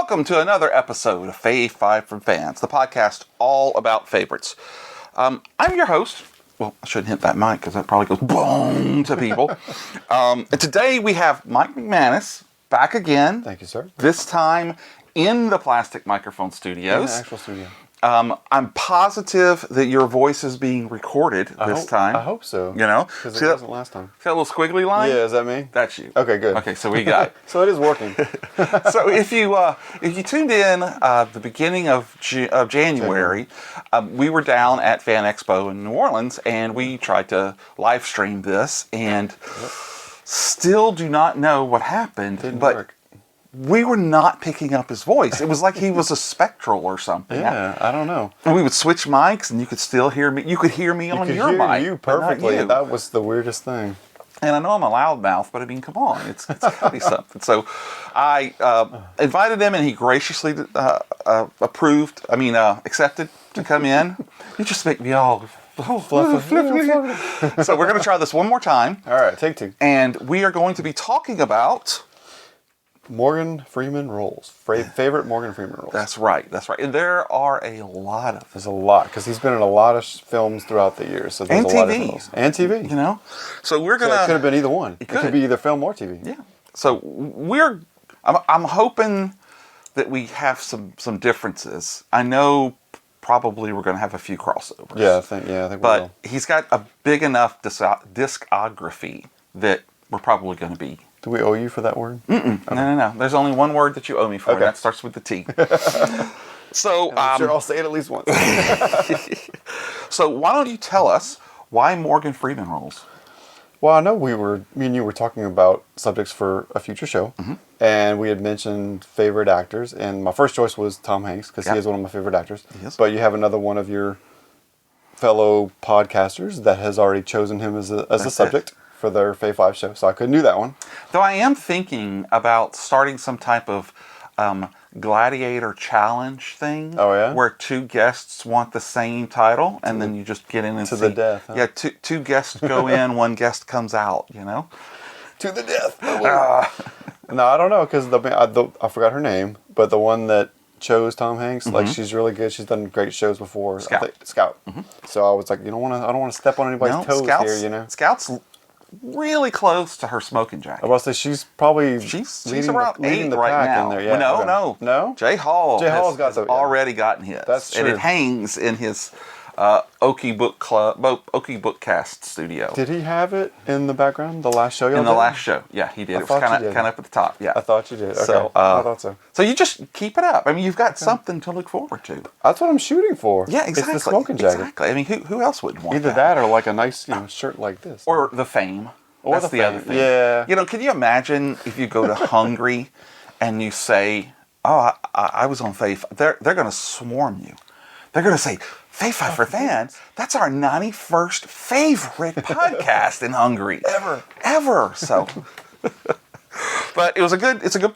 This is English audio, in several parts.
welcome to another episode of Fave 5 from Fans, the podcast all about favorites. I'm your host. Well, I shouldn't hit that mic because that probably goes boom to people. And today we have Mike McManus back again. Thank you, sir. This time in the Plastic Microphone Studios. In the actual studio. I'm positive that your voice is being recorded this time. I hope so. You know? Because it wasn't last time. See that little squiggly line? Yeah, is that me? That's you. Okay, good. Okay, so we got it. So it is working. So if you tuned in the beginning of January, we were down at Fan Expo in New Orleans, and we tried to live stream this, and still do not know what happened. Didn't but work. We were not picking up his voice. It was like he was a spectral or something. Yeah, I don't know. And we would switch mics, and you could still hear me. You could hear me on your mic. I could hear you perfectly. You. That was the weirdest thing. And I know I'm a loudmouth, but I mean, come on, it's got to be something. So I invited him, and he graciously accepted to come in. You just make me all fluffy. So we're going to try this one more time. All right, take two. And we are going to be talking about Morgan Freeman roles. Favorite Morgan Freeman roles. That's right. And there are a lot of them. There's a lot, because he's been in a lot of films throughout the years. So there's and a lot of TV. roles. And TV. You know? So we're going to... So it could have been either one. It could. could be either film or TV. Yeah. So I'm hoping that we have some differences. I know probably we're going to have a few crossovers. Yeah, I think we will. But he's got a big enough discography that we're probably going to be... Do we owe you for that word? Mm-mm. Okay. No. There's only one word that you owe me for, and that starts with the T. So I'm sure I'll say it at least once. So why don't you tell us why Morgan Freeman roles? Well, I know me and you were talking about subjects for a future show, and we had mentioned favorite actors, and my first choice was Tom Hanks, because he is one of my favorite actors. But you have another one of your fellow podcasters that has already chosen him as a subject for their Fave 5 show, so I couldn't do that one. Though I am thinking about starting some type of gladiator challenge thing. Oh, yeah? Where two guests want the same title, and then you just get in and to see. The death. Huh? Yeah, two guests go in, one guest comes out, you know? To the death. No, I don't know, because I forgot her name, but the one that chose Tom Hanks, like, she's really good. She's done great shows before. Scout. So I was like, I don't want to step on anybody's toes here, you know? Scout's really close to her smoking jacket. I was about to say she's probably she's leading around leading 8 the right pack now. in there. Yeah, No. Jay Hall's already gotten his. That's true. And it hangs in his Okie Bookcast studio. Did he have it in the background? The last show you in the last show, yeah, he did. It was kind of up at the top. Yeah, I thought you did. Okay. So I thought so. So you just keep it up. I mean, you've got something to look forward to. That's what I'm shooting for. Yeah, exactly. It's the smoking jacket. Exactly. I mean, who else would want either that or like a nice shirt like this, or the Fame. Or that's the other thing. Yeah. You know, can you imagine if you go to Hungary and you say, "Oh, I was on Fave," they're going to swarm you. They're going to say, "Fave 5 for Fans. That's our 91st favorite podcast in Hungary ever." So, but it's a good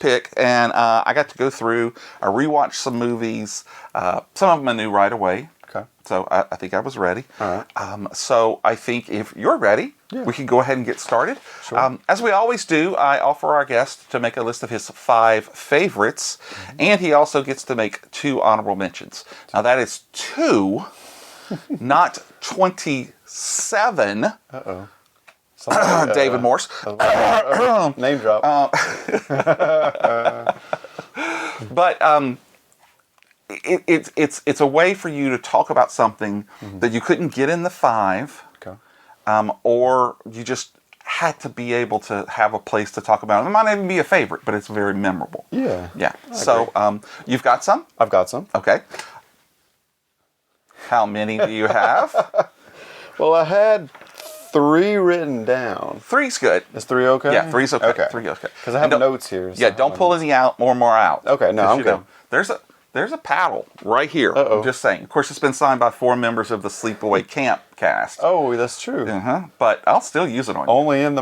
pick, and I got to go through. I rewatched some movies. Some of them I knew right away. Okay. So I think I was ready. All right. So I think if you're ready, we can go ahead and get started. Sure. As we always do, I offer our guest to make a list of his 5 favorites, and he also gets to make 2 honorable mentions. Now that is 2, not 27. Uh-oh. David Morse. Name drop. But it's a way for you to talk about something that you couldn't get in the 5. Okay. Or you just had to be able to have a place to talk about it. It might not even be a favorite, but it's very memorable. Yeah. Yeah. So you've got some? I've got some. Okay. How many do you have? Well, I had 3 written down. 3's good. Is 3 okay? Yeah, 3's okay. Okay. 3 okay. Because I have notes here. So don't pull any more out. Okay, no, I'm good. There's a paddle right here. Uh-oh. I'm just saying. Of course, it's been signed by 4 members of the Sleepaway Camp cast. Oh, that's true. But I'll still use it on you. Only in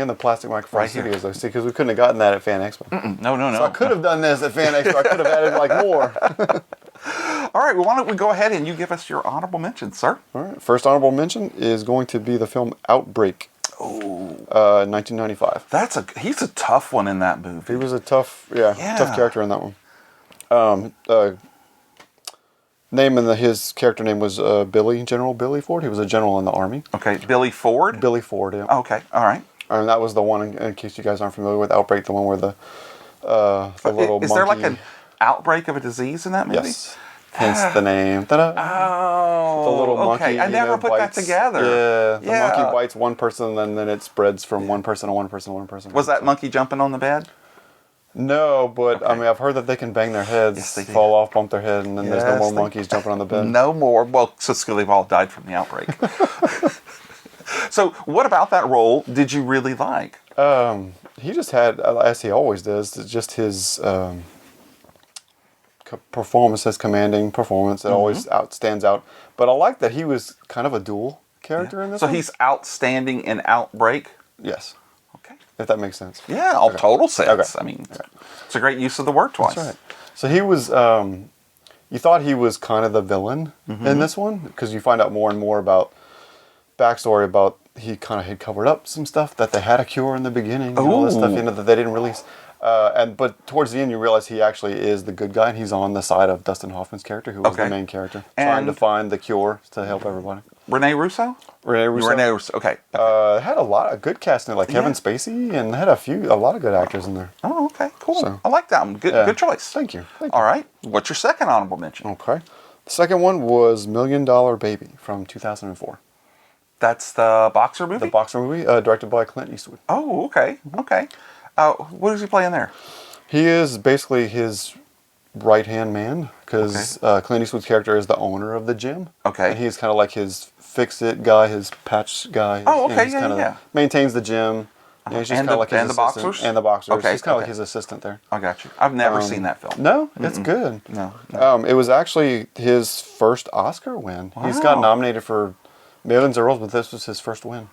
the Plastic Microphone Studios, though. See, because we couldn't have gotten that at Fan Expo. No. So I could have done this at Fan Expo. I could have added more. All right. Well, why don't we go ahead and you give us your honorable mention, sir? All right. First honorable mention is going to be the film Outbreak. Oh, 1995. He's a tough one in that movie. He was a tough character in that one. His character name was General Billy Ford. He was a general in the army. Okay, Billy Ford? Billy Ford, yeah. Oh, okay, all right. And that was the one, in case you guys aren't familiar with Outbreak, the one where the little monkey... Is there like an outbreak of a disease in that movie? Yes. Hence the name. Ta-da. Oh, the little monkey. Okay. I never put bites. that together. Yeah, the monkey bites one person, and then it spreads from one person to one person to one person. Was that monkey jumping on the bed? No, but I mean, I've heard that they can bang their heads, fall off, bump their head, and then there's no more monkeys jumping on the bed. No more. Well, so they've all died from the outbreak. So, what about that role did you really like? He just had, as he always does, just his performance, his commanding performance. It always stands out. But I like that he was kind of a dual character in this one. So he's outstanding in Outbreak? Yes. Okay. If that makes sense. Yeah, total sense. Okay. I mean, it's a great use of the word twice. That's right. So he was, you thought he was kind of the villain in this one, because you find out more and more about backstory about he kind of had covered up some stuff, that they had a cure in the beginning, and all this stuff, that they didn't release. But towards the end, you realize he actually is the good guy, and he's on the side of Dustin Hoffman's character, who was the main character, trying to find the cure to help everybody. Rene Russo? Rene Russo. Okay. Had a lot of good casting, like Kevin Spacey, and had a lot of good actors in there. Oh, okay, cool. So, I like that one. Good choice. Thank you. All right. What's your second honorable mention? Okay. The second one was $1 Million Baby from 2004. That's the boxer movie? The boxer movie, directed by Clint Eastwood. Oh, okay. Okay. What is he playing there? He is basically his right-hand man, because Clint Eastwood's character is the owner of the gym. Okay. And he's kind of like his fix-it guy, his patch guy. Oh, okay, He's maintains the gym. He's just kind of like his assistant. Boxers? And the boxers. Okay, he's kind of like his assistant there. I got you. I've never seen that film. No, it's good. No. It was actually his first Oscar win. Wow. He's got nominated for millions of roles, but this was his first win.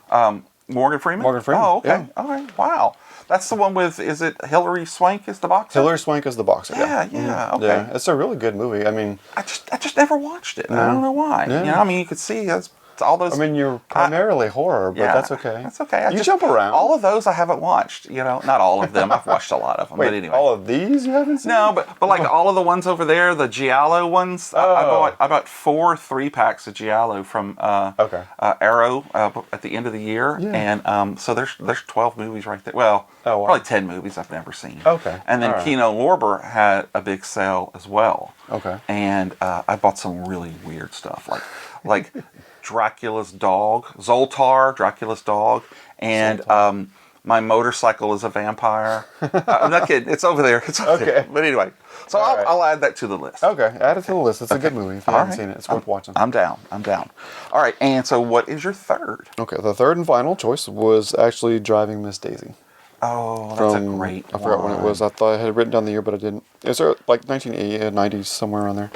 Morgan Freeman? Morgan Freeman. Oh, okay. Yeah. All right. Wow. That's the one with, is it Hilary Swank is the boxer? Hilary Swank is the boxer. Yeah. Okay. Yeah, it's a really good movie. I mean, I just never watched it. I don't know why. Yeah. You know, I mean, you could see it's all those. I mean, you're primarily horror, but that's okay. That's okay. You jump around. All of those I haven't watched. You know, not all of them. I've watched a lot of them. Wait, but anyway, all of these you haven't seen? No, but like all of the ones over there, the Giallo ones. I bought 4 3-packs of Giallo from Arrow at the end of the year, and so there's 12 movies right there. Well, probably 10 movies I've never seen. Okay, and then Kino Lorber had a big sale as well. Okay, and I bought some really weird stuff like Dracula's dog, Zoltar, Dracula's dog, and My Motorcycle is a Vampire. I'm not kidding. It's over there. It's over there. But anyway, so I'll add that to the list. Okay, add it to the list. It's a good movie. If you haven't seen it, it's worth watching. I'm down. All right, and so what is your third? Okay, the third and final choice was actually Driving Miss Daisy. Oh, that's a great one. I forgot when it was. I thought I had written down the year, but I didn't. Is there like 1980s, 90s, somewhere around there?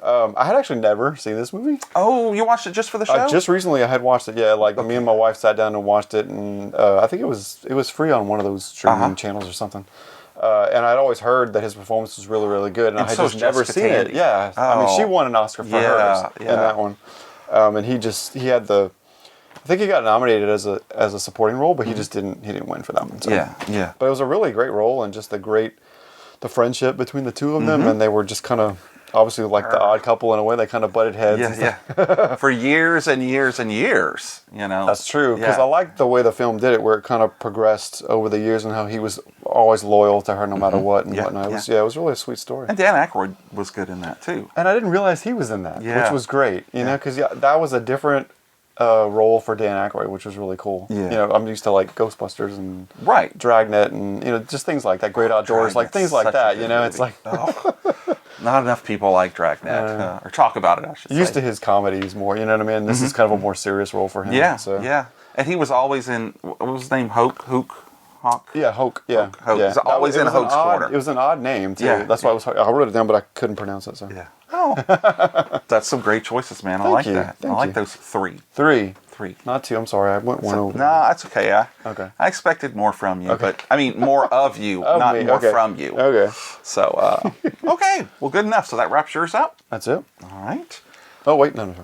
I had actually never seen this movie. Oh, you watched it just for the show? Just recently I had watched it, Like me and my wife sat down and watched it, and I think it was free on one of those streaming channels or something. And I'd always heard that his performance was really, really good, and I had just never seen it. Yeah. I mean, she won an Oscar for hers in that one. And he had the... I think he got nominated as a supporting role, but he just didn't win for that one. So. Yeah. But it was a really great role, and just the friendship between the two of them, and they were just kind of obviously like the odd couple in a way. They kind of butted heads. Yeah. For years and years and years, you know. That's true, because I liked the way the film did it, where it kind of progressed over the years, and how he was always loyal to her no matter what and whatnot. It was really a sweet story. And Dan Aykroyd was good in that too. And I didn't realize he was in that, which was great. You know, because that was a different role for Dan Aykroyd, which was really cool. Yeah. You know, I'm used to like Ghostbusters and Dragnet and just things like that, Great Outdoors, like things like that. You know, movie. It's like not enough people like Dragnet or talk about it. I should say. Used to his comedies more. You know what I mean? This is kind of a more serious role for him. Yeah. So. Yeah. And he was always in. What was his name? Hoke. Yeah, Hoke. Yeah, Hoke. Yeah. He's always in Hoke's Corner. It was an odd name too. Yeah. That's why I wrote it down, but I couldn't pronounce it. So. Yeah. Oh, that's some great choices, man. I like that. I like those 3. 3. 3. Not 2. I'm sorry. I went 1 over. No, that's okay. Okay. I expected more from you, but I mean more of you, not more from you. Okay. So, okay. Well, good enough. So that wraps yours up. That's it. All right. Oh wait, no.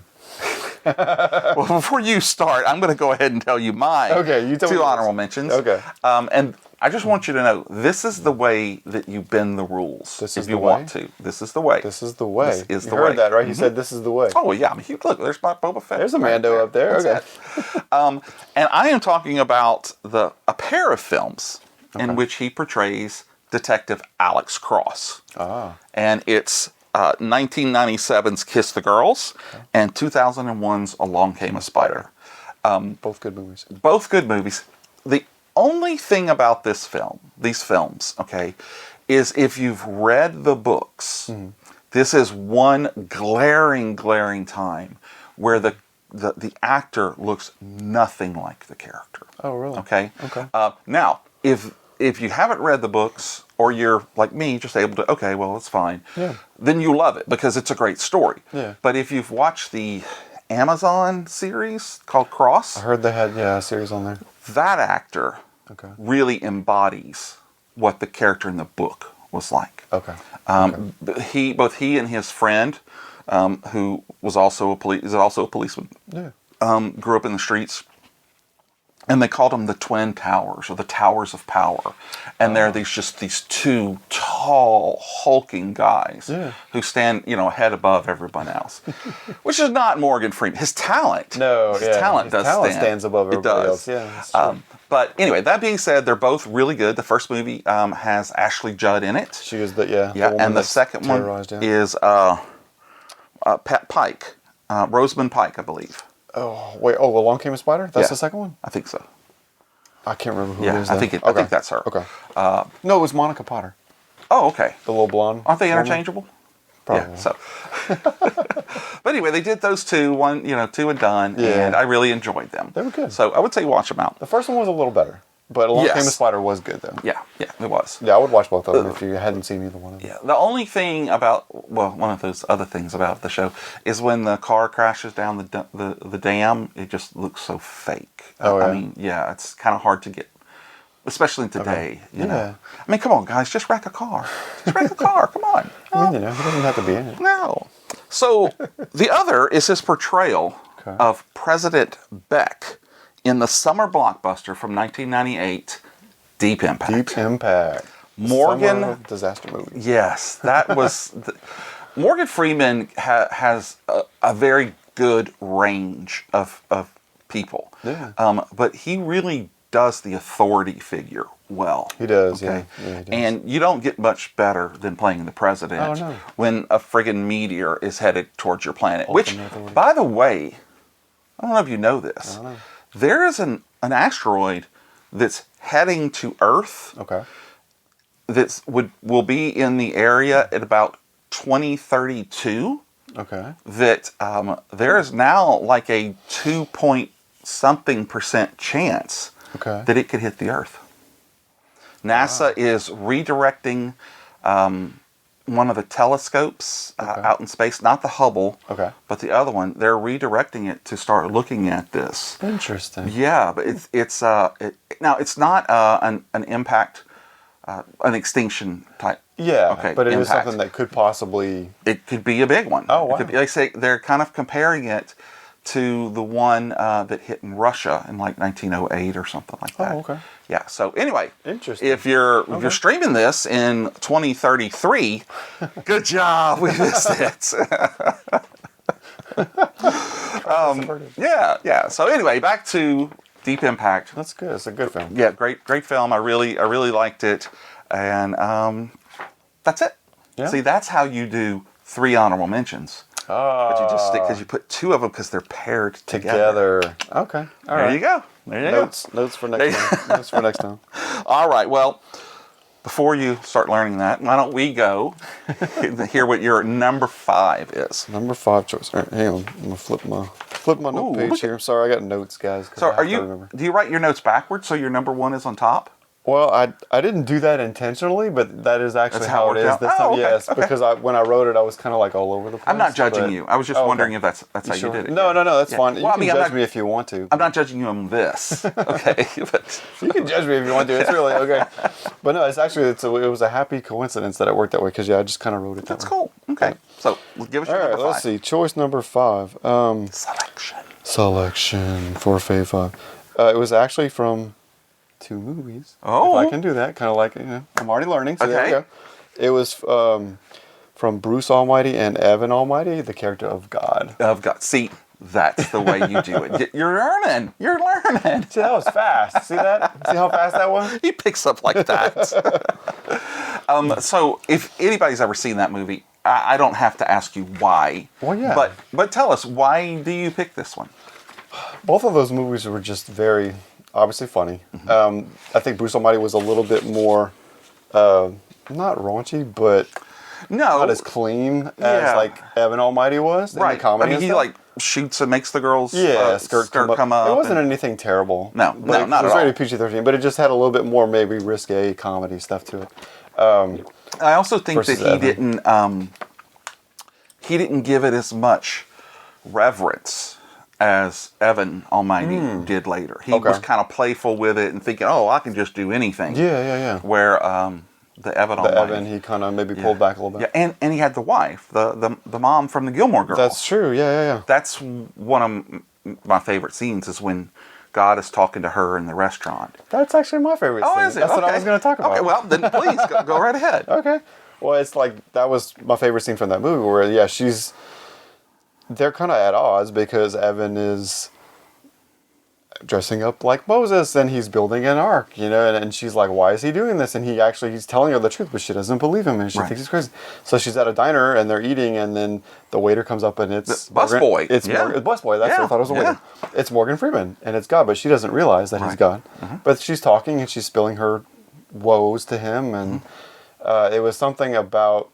Well, before you start, I'm going to go ahead and tell you my Okay, you tell me two yours. honorable mentions. Okay. And I just want you to know, this is the way that you bend the rules. This if is you the want way? to. This is the way. This is the way. This is you the heard way. that, right? He said this is the way. Oh, yeah. I mean, look, there's my Boba Fett. There's a Mando up there. That's Okay. it. And I am talking about a pair of films in which he portrays Detective Alex Cross. And it's 1997's Kiss the Girls and 2001's Along Came a Spider. Both good movies. Both good movies. The only thing about these films, okay, is if you've read the books, this is one glaring time where the actor looks nothing like the character. Oh, really? Okay. Okay. Now, if you haven't read the books, or you're like me, just able to, okay, well, it's fine. Yeah. Then you love it because it's a great story. Yeah. But if you've watched the Amazon series called Cross, I heard they had a series on there. that actor really embodies what the character in the book was like. Okay. Both he and his friend, who is also a policeman, grew up in the streets. And they called them the Twin Towers, or the Towers of Power. And they're these two tall, hulking guys who stand, a head above everyone else. Which is not Morgan Freeman. His talent. His talent stands above everybody else. Yeah, that's true. But anyway, that being said, they're both really good. The first movie has Ashley Judd in it. She is the and the second one is Pat Pike, Rosamund Pike, I believe. Oh, wait. Oh, Along Came a Spider? That's the second one? I think so. I can't remember who it is. I think that's her. Okay. No, it was Monica Potter. Oh, okay. The little blonde. Aren't they interchangeable? Probably. Yeah, so. But anyway, they did those two and done, and I really enjoyed them. They were good. So I would say watch them out. The first one was a little better, but Along Came a Spider was good, though. Yeah, it was. Yeah, I would watch both of them if you hadn't seen either one of them. Yeah, the only thing one of those other things about the show is when the car crashes down the dam, it just looks so fake. Oh, yeah? I mean, it's kind of hard to get, especially today, you know. Yeah. I mean, come on, guys, just wreck a car. Just wreck a car, come on. I mean, he doesn't have to be in it. No. So, the other is his portrayal of President Beck in the summer blockbuster from 1998, Deep Impact. Deep Impact. Morgan disaster movie. Yes, that was. Morgan Freeman has a very good range of people. Yeah. But he really does the authority figure well. He does, okay? Yeah, he does. And you don't get much better than playing the president when a friggin' meteor is headed towards your planet. Which, by the way, I don't know if you know this. I don't know. There is an asteroid that's heading to Earth. Okay. That will be in the area at about 2032. Okay. That there is now like a 2-point-something% chance that it could hit the Earth. NASA is redirecting one of the telescopes out in space, not the Hubble, but the other one. They're redirecting it to start looking at this. Interesting. Yeah, but it's now it's not an impact, an extinction type. Yeah, okay, but it is impact. something that could possibly. It could be a big one. Oh, wow. It could be, like say they're kind of comparing it to the one that hit in Russia in like 1908 or something like that. Oh, okay. Yeah. So anyway, interesting. If you're streaming this in 2033, good job. We missed it. Yeah. So anyway, back to Deep Impact. That's good. It's a good film. Yeah, great film. I really liked it, and that's it. Yeah. See, that's how you do 3 honorable mentions. But you just stick because you put 2 of them because they're paired together. Okay. All there right. you go. There you Notes for next time. Notes for next time. All right. Well, before you start learning that, why don't we go hear what your number 5 is? Number 5 choice. All right, hang on. I'm gonna flip my note page here. I'm sorry, I got notes, guys. So do you write your notes backwards so your number 1 is on top? Well, I didn't do that intentionally, but that is actually how it is this time. Oh, okay, yes, because when I wrote it, I was kind of like all over the place. I'm not judging you. I was just wondering if that's how you did it. No, that's fine. You can judge me if you want to. I'm not judging you on this. Okay, but you can judge me if you want to. It's really okay. But no, it was a happy coincidence that it worked that way because I just kind of wrote it that way. That's cool. Okay. So give us your number 5. Let's see. Choice number 5. Selection for Fave 5. It was actually from 2 movies. Oh. If I can do that. Kind of like, I'm already learning. So there we go. It was from Bruce Almighty and Evan Almighty, the character of God. See, that's the way you do it. You're learning. See, that was fast. See that? See how fast that was? He picks up like that. So if anybody's ever seen that movie, I don't have to ask you why. Well, yeah. But tell us, why do you pick this one? Both of those movies were just very, obviously funny. I think Bruce Almighty was a little bit more, not raunchy, but not as clean as like Evan Almighty was in the comedy. I mean, he like shoots and makes the girls' skirt come up. It wasn't anything terrible. No, not at all. It was rated PG-13, but it just had a little bit more maybe risque comedy stuff to it. I also think that he didn't give it as much reverence as Evan Almighty did later. He was kind of playful with it and thinking, "Oh, I can just do anything." Yeah. Where the Evan, he kind of maybe pulled back a little bit. Yeah, and he had the wife, the mom from the Gilmore Girls. That's true. Yeah. That's one of my favorite scenes is when God is talking to her in the restaurant. That's actually my favorite scene. Oh, is it? That's what I was going to talk about. Okay, well, then please go right ahead. Okay. Well, it's like, that was my favorite scene from that movie where, they're kind of at odds because Evan is dressing up like Moses and he's building an ark, and she's like, why is he doing this? And he's telling her the truth, but she doesn't believe him and she thinks he's crazy. So she's at a diner and they're eating and then the waiter comes up and it's busboy. It's busboy. That's what I thought it was a waiter. It's Morgan Freeman and it's God, but she doesn't realize that he's God. But she's talking and she's spilling her woes to him and it was something about,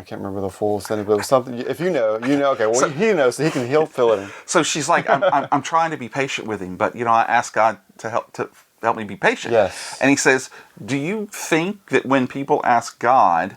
I can't remember the full sentence, but it was something. If you know. Okay, well, so, he knows, so he'll fill it in. So she's like, I'm trying to be patient with him, but I asked God to help me be patient. Yes. And he says, do you think that when people ask God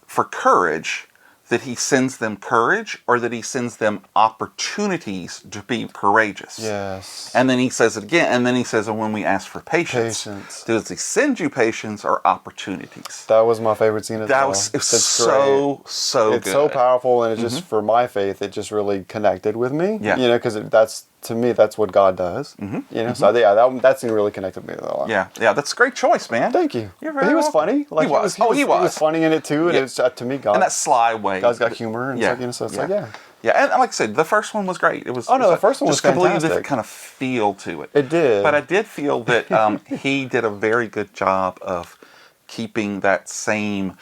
for courage, that he sends them courage, or that he sends them opportunities to be courageous? Yes. And then he says it again, and then he says, and when we ask for patience, does he send you patience or opportunities? That was my favorite scene as well. It's so good. It's so powerful, and it just, for my faith, it just really connected with me. Yeah. Because to me, that's what God does. So that scene really connected with me a lot. Yeah, that's a great choice, man. Thank you. You're very welcome. He was funny. Like, he was. He was funny in it too, and it's to me, God. And that sly way. God's got humor, and stuff, so it's like, Yeah, and like I said, the first one was great. It was. The first one was just completely fantastic. different kind of feel to it. It did. But I did feel that he did a very good job of keeping that same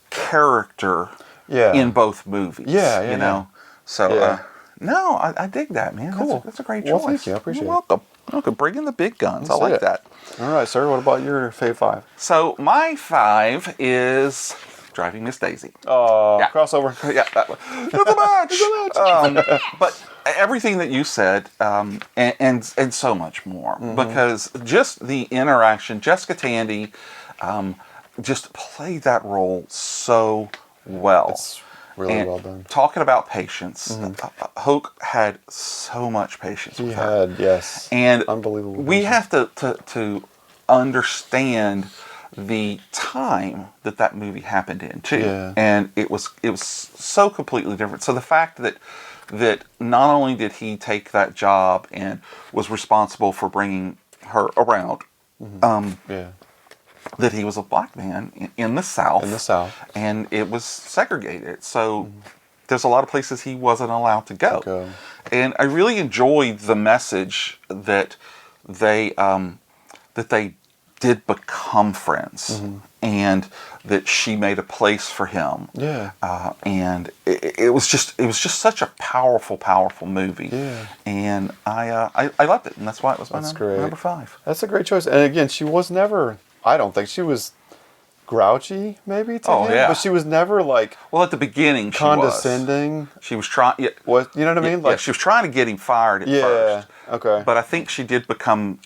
character in both movies. Yeah. So. No, I dig that, man. Cool. That's a great choice. Well, thank you. I appreciate You're welcome. Welcome. Bring in the big guns. I like that. All right, sir. What about your Fave 5? So my 5 is Driving Miss Daisy. Oh, crossover. Yeah, that one. It's a match. But everything that you said, and so much more, because just the interaction, Jessica Tandy, just played that role so well. It's really well done. Talking about patience, Hoke had so much patience. He had, yes, and unbelievable. We have to understand the time that movie happened in too, and it was so completely different. So the fact that not only did he take that job and was responsible for bringing her around, that he was a black man in the South. And it was segregated. So there's a lot of places he wasn't allowed to go. And I really enjoyed the message that they did become friends. And that she made a place for him. And it was just such a powerful movie. And I loved it, and that's why it was my number 5. That's a great choice. And again, she was never, I don't think she was grouchy, maybe to him, but she was never like. Well, at the beginning, condescending. She was trying. You know what I mean? Like she was trying to get him fired at first. Okay. But I think she did become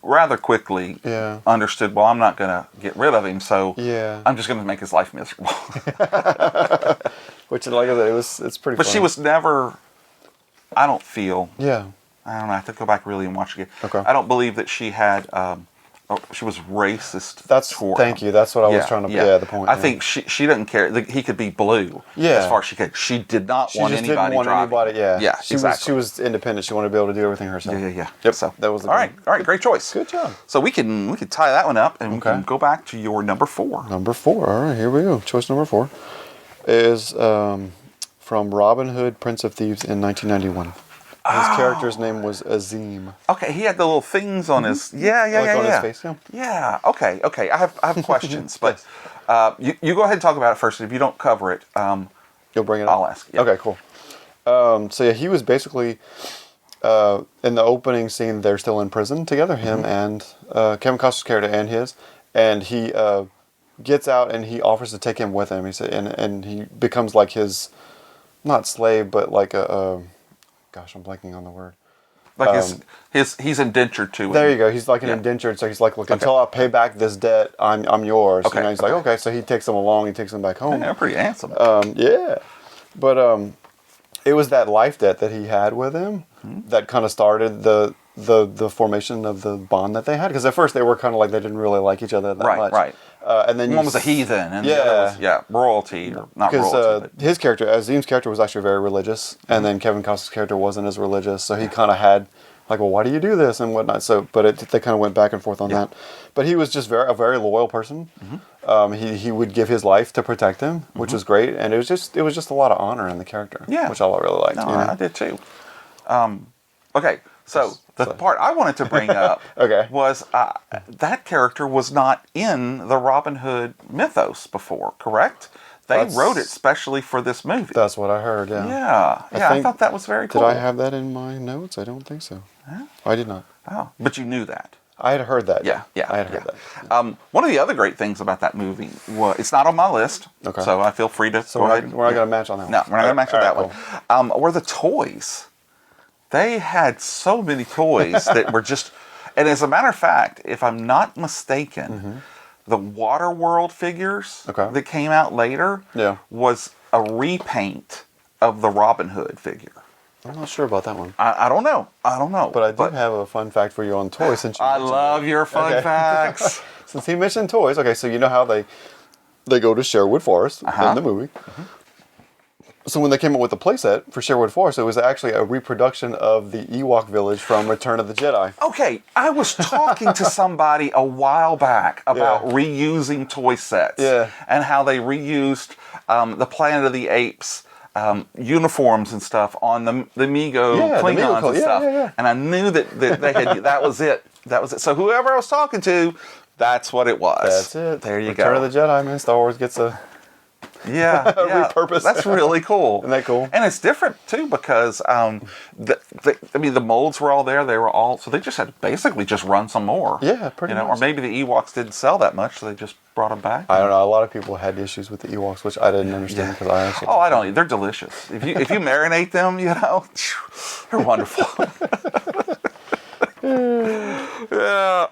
rather quickly understood. Well, I'm not going to get rid of him, so I'm just going to make his life miserable. Which, like I said, it's pretty. But funny. She was never. I don't feel. Yeah. I don't know. I have to go back really and watch it again. Okay. I don't believe that she had she was racist. Thank you. That's what I was trying to. Yeah, the point. I think she doesn't care. He could be blue. Yeah. As far as she could. She did not want anybody driving. Didn't want anybody. Yeah. Yeah. She was independent. She wanted to be able to do everything herself. Yeah. Yep. So that was all right. Great choice. Good job. So we can tie that one up and we can go back to your number 4. Number 4. All right. Here we go. Choice number 4 is from Robin Hood, Prince of Thieves in 1991. His character's name was Azim. Okay, he had the little things on his on his face. Yeah. Okay. I have questions, but you go ahead and talk about it first. If you don't cover it, you'll bring it up. I'll ask. Yeah. Okay, cool. So he was basically in the opening scene. They're still in prison together. Him and Kevin Costner's character and his, and he gets out and he offers to take him with him. He said, and he becomes like his, not slave, but like a. Gosh, I'm blanking on the word. Like he's indentured to him. There you go. He's like an indentured, so he's like, look, until I pay back this debt, I'm yours. Okay. And he's like, okay, so he takes him along, he takes him back home. Yeah, pretty handsome. But it was that life debt that he had with him that kind of started the formation of the bond that they had. Because at first they were kind of like they didn't really like each other that much. Right. And then one was a heathen, and the other was royalty, or not royalty. Because his character, Azim's character, was actually very religious, and then Kevin Costner's character wasn't as religious, so he kind of had like, well, why do you do this and whatnot? So, but they kind of went back and forth on that. But he was just a very loyal person. He would give his life to protect him, which was great, and it was just a lot of honor in the character, which I really liked. No, I did too. Okay. So the part I wanted to bring up was that character was not in the Robin Hood mythos before, correct? They wrote it specially for this movie. That's what I heard, Yeah, I thought that was very cool. Did I have that in my notes? I don't think so. Huh? I did not. Oh, but you knew that. I had heard that. Yeah. I had heard that. One of the other great things about that movie was, it's not on my list, so I feel free to go ahead. We're not going to match on that one. No, we're not going to match on that one. Were the toys. They had so many toys that were just... And as a matter of fact, if I'm not mistaken, the Waterworld figures that came out later was a repaint of the Robin Hood figure. I'm not sure about that one. I don't know. But I do have a fun fact for you on toys. Since I love your fun facts. Since he mentioned toys, so you know how they go to Sherwood Forest in the movie. So when they came up with the playset for Sherwood Forest, it was actually a reproduction of the Ewok village from Return of the Jedi. Okay, I was talking to somebody a while back about reusing toy sets and how they reused the Planet of the Apes uniforms and stuff on the Migo Klingons and stuff. And I knew that they had that was it. That was it. So whoever I was talking to, that's what it was. That's it. There you Return go. of the Jedi, man. Star Wars gets a repurpose. That's really cool. Isn't that cool? And it's different too because the molds were all there. They were all so they just had to basically just run some more. Yeah, pretty much. Or maybe the Ewoks didn't sell that much, so they just brought them back. I don't know. A lot of people had issues with the Ewoks, which I didn't understand because I actually. I don't. They're delicious. If you marinate them, they're wonderful. Yeah.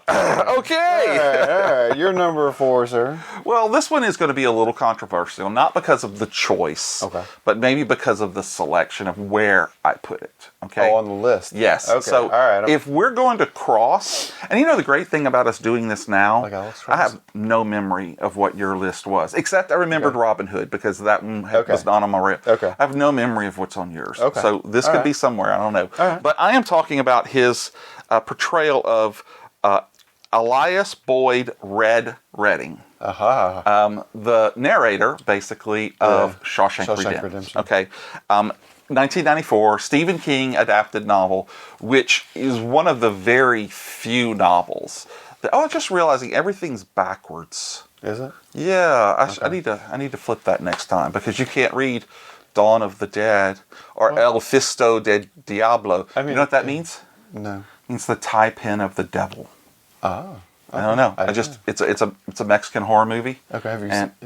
Okay. All right. You're number 4, sir. Well, this one is going to be a little controversial, not because of the choice, but maybe because of the selection of where I put it. Okay. Oh, on the list. Yes. Okay. So, all right. if we're going to cross, and the great thing about us doing this now, I have no memory of what your list was, except I remembered Robin Hood because that one was not on my radar. Okay. I have no memory of what's on yours. Okay. So this could be somewhere. I don't know. But I am talking about his portrayal of Elias Boyd Red Redding. The narrator, basically, of Shawshank Redemption. Okay. 1994, Stephen King adapted novel, which is one of the very few novels that, just realizing everything's backwards. Is it? Yeah. I need to flip that next time because you can't read Dawn of the Dead or El Fisto de Diablo. You know what that means? No. It means the tie pin of the devil. Oh. I don't know. It's a Mexican horror movie. Okay, have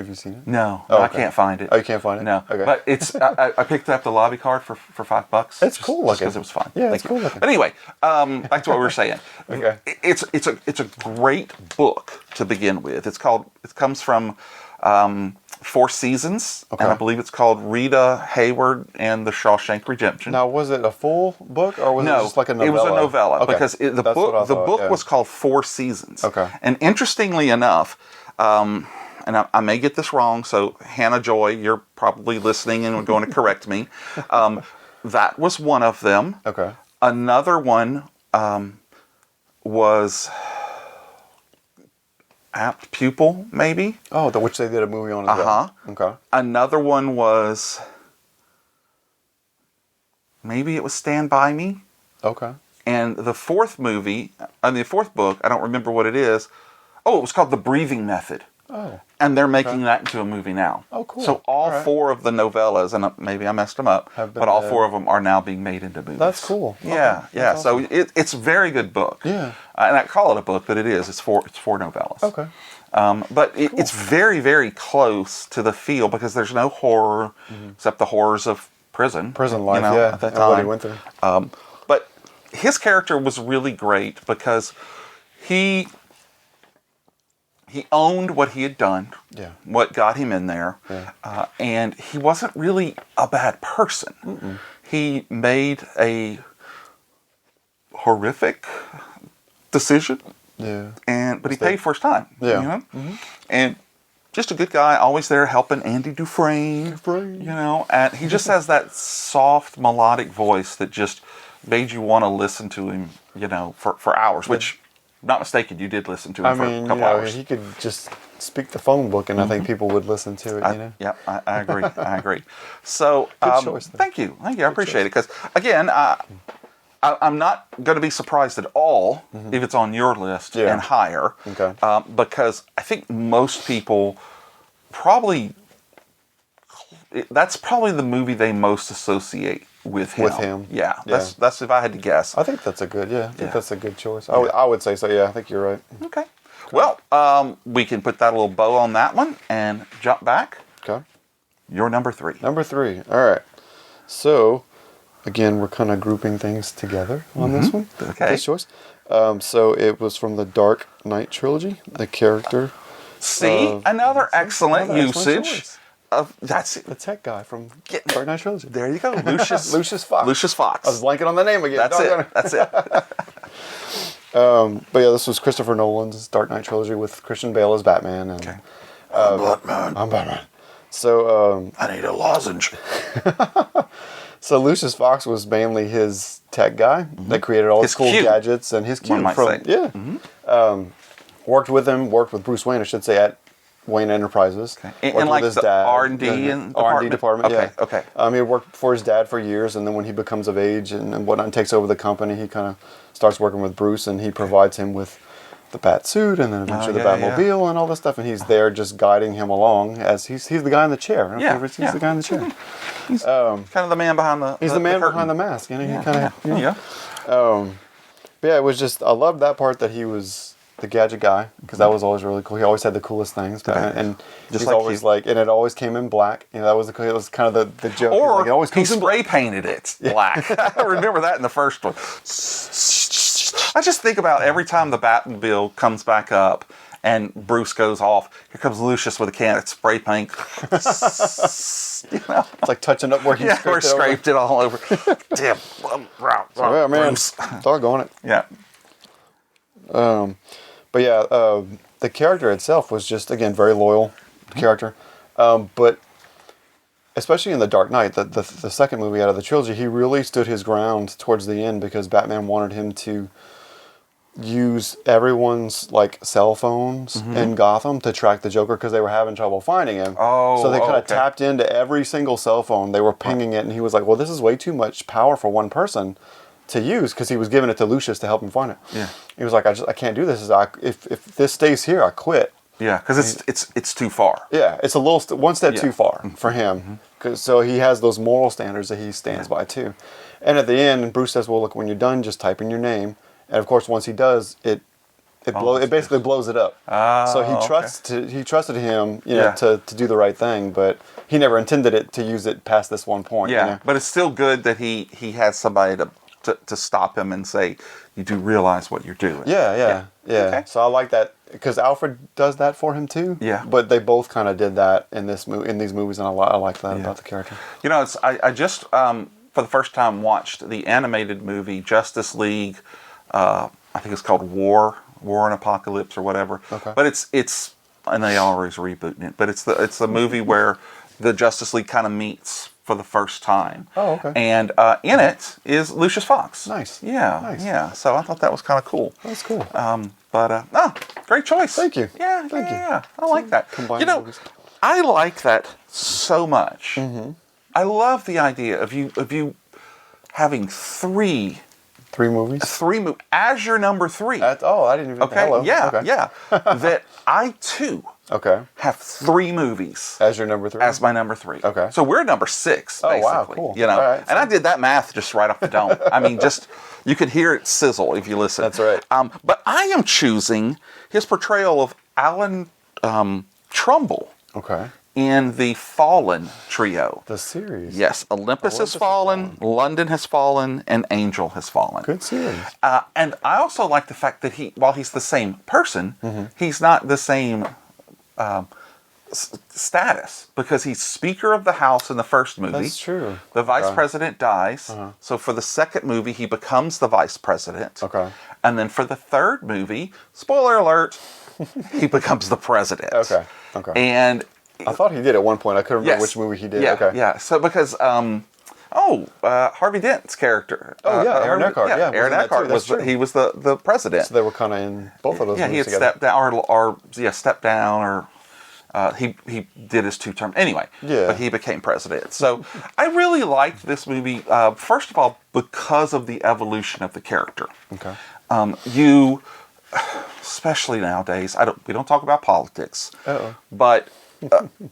you seen it? No, I can't find it. Oh, you can't find it? No. Okay. But it's I picked up the lobby card for $5. It's cool looking. Because it was fun. Yeah, it's cool looking. But anyway, back to what we were saying. Okay. It's a great book to begin with. It comes from Four Seasons, Okay. and I believe it's called Rita Hayward and the Shawshank Redemption. Now, was it a full book or was it just like a novella? It was a novella Okay. because the That's what I book thought, yeah. was called Four Seasons. Okay. And interestingly enough, and I may get this wrong, so Hannah Joy, you're probably listening and going to correct me. That was one of them. Okay. Another one was Apt Pupil, maybe. Oh, which they did a movie on as well. Okay. Another one was, maybe it was Stand By Me. Okay. And the fourth book, I don't remember what it is. Oh, it was called The Breathing Method. Oh. And they're making that into a movie now. Oh, cool. So all right. four of the novellas, and maybe I messed them up, but all four of them are now being made into movies. That's cool. Yeah, Okay. yeah. That's awesome. So it's a very good book. Yeah. And I call it a book, but it is. It's four novellas. Okay. But it's very, very close to the feel because there's no horror except the horrors of prison. Prison life, at that and what he time. went through. But his character was really great because he owned what he had done, Yeah. what got him in there, Yeah. and he wasn't really a bad person. He made a horrific decision, Yeah. but he paid for his time. Yeah. You know? And just a good guy, always there helping Andy Dufresne. And he just has that soft, melodic voice that just made you want to listen to him, for hours, which, not mistaken, you did listen to him for a couple hours. He could just speak the phone book and I think people would listen to it, Yeah, I agree. I agree. So, Good choice, though. thank you. I appreciate it. Because, again, I'm not going to be surprised at all if it's on your list Yeah. and higher. Okay. Because I think most people probably, that's probably the movie they most associate with him. With him. Yeah. Yeah. That's if I had to guess. I think that's a good, Yeah. that's a good choice. I would say so, yeah, I think you're right. Okay. Well, we can put that little bow on that one and jump back. Okay. You're number 3. Number 3. All right. So, again, we're kind of grouping things together on this one. Okay. This choice. So it was from the Dark Knight trilogy. The character. See, another excellent usage choice. of that's The tech guy from Dark Knight trilogy. There you go, Lucius Lucius Fox. Lucius Fox. I was blanking on the name again. That's Doggone it. That's it. But yeah, this was Christopher Nolan's Dark Knight trilogy with Christian Bale as Batman. And, Okay. I'm Batman. So, I need a lozenge. so Lucius Fox was mainly his tech guy that created all his cool Q. gadgets and his Q. One might say. Yeah. Worked with Bruce Wayne, I should say, at Wayne Enterprises. Okay. Worked And like with his the dad. R&D and R&D department. Okay, Yeah. okay. He worked for his dad for years, and then when he becomes of age and whatnot, and takes over the company, he kind of starts working with Bruce, and he provides him with the bat suit, and then eventually the Batmobile and all this stuff, and he's there just guiding him along as he's the guy in the chair. He's the guy in the chair. He's kind of the man behind the He's the man curtain. behind the mask. He Yeah, kind of. yeah. But yeah, it was just, I loved that part that he was the gadget guy, because that was always really cool. He always had the coolest things, and Just he's like always you. and it always came in black. That was it was kind of the joke. Or He's it always he comes in black. spray painted it black. I remember that in the first one. I just think about every time the Batmobile comes back up and Bruce goes off, here comes Lucius with a can of spray paint. It's like touching up where he scraped it all over. Damn. Yeah, man, Bruce. doggone it. Yeah. But yeah, the character itself was just, again, very loyal character. But especially in The Dark Knight, the second movie out of the trilogy, he really stood his ground towards the end because Batman wanted him to use everyone's cell phones in Gotham to track the Joker because they were having trouble finding him. Oh, so they kind of okay. tapped into every single cell phone. They were pinging it, and he was like, well, this is way too much power for one person to use, because he was giving it to Lucius to help him find it. Yeah. He was like, I can't do this. If this stays here, I quit. Yeah, because it's too far. Yeah, it's a little one step too far for him. So he has those moral standards that he stands by too. And at the end, Bruce says, well, look, when you're done, just type in your name. And of course, once he does, it basically blows it up. So he trusted him, to do the right thing, but he never intended it to use it past this one point. Yeah, but it's still good that he has somebody to stop him and say, you do realize what you're doing. Yeah. Okay. So I like that because Alfred does that for him too. Yeah. But they both kind of did that in these movies, and I like that about the character. You know, I just for the first time watched the animated movie Justice League. I think it's called War and Apocalypse or whatever. Okay. But it's and they always rebooting it. But it's the movie where the Justice League kind of meets for the first time. Oh, okay. And in it is Lucius Fox. Nice. Yeah. Nice. Yeah. So I thought that was kind of cool. That's cool. But great choice. Thank you. Yeah. Thank you. Yeah. I like that. Combined You know, movies. I like that so much. Mm-hmm. I love the idea of you having three movies. as your number 3. I didn't even. Okay. Hello. Yeah. Okay. Yeah. That I too Okay. have 3 movies As your number 3. as my number 3. Okay. So we're number 6, basically. Oh, wow, cool. You know, All right, and I did that math just right off the dome. I mean, just you could hear it sizzle if you listen. That's right. But I am choosing his portrayal of Alan Trumbull Okay. in the Fallen trio. The series. Yes, Olympus has fallen, London has fallen, and Angel has fallen. Good series. And I also like the fact that while he's the same person, he's not the same status, because he's Speaker of the House in the first movie. That's true. The Vice Okay. President dies. So for the second movie, he becomes the Vice President. Okay. And then for the third movie, spoiler alert, he becomes the President. Okay. Okay. And I thought he did at one point. I couldn't remember which movie he did. yeah, Okay. yeah. So because Harvey Dent's character. Oh, yeah, Aaron Eckhart. Yeah, was Aaron in that too. Eckhart That's true. he was the president. So they were kind of in both of those Yeah, he movies had together. stepped down, or stepped down, or he did his 2 term anyway. Yeah. But he became president. So I really liked this movie. First of all, because of the evolution of the character. Okay. You, especially nowadays, we don't talk about politics. Uh-oh. But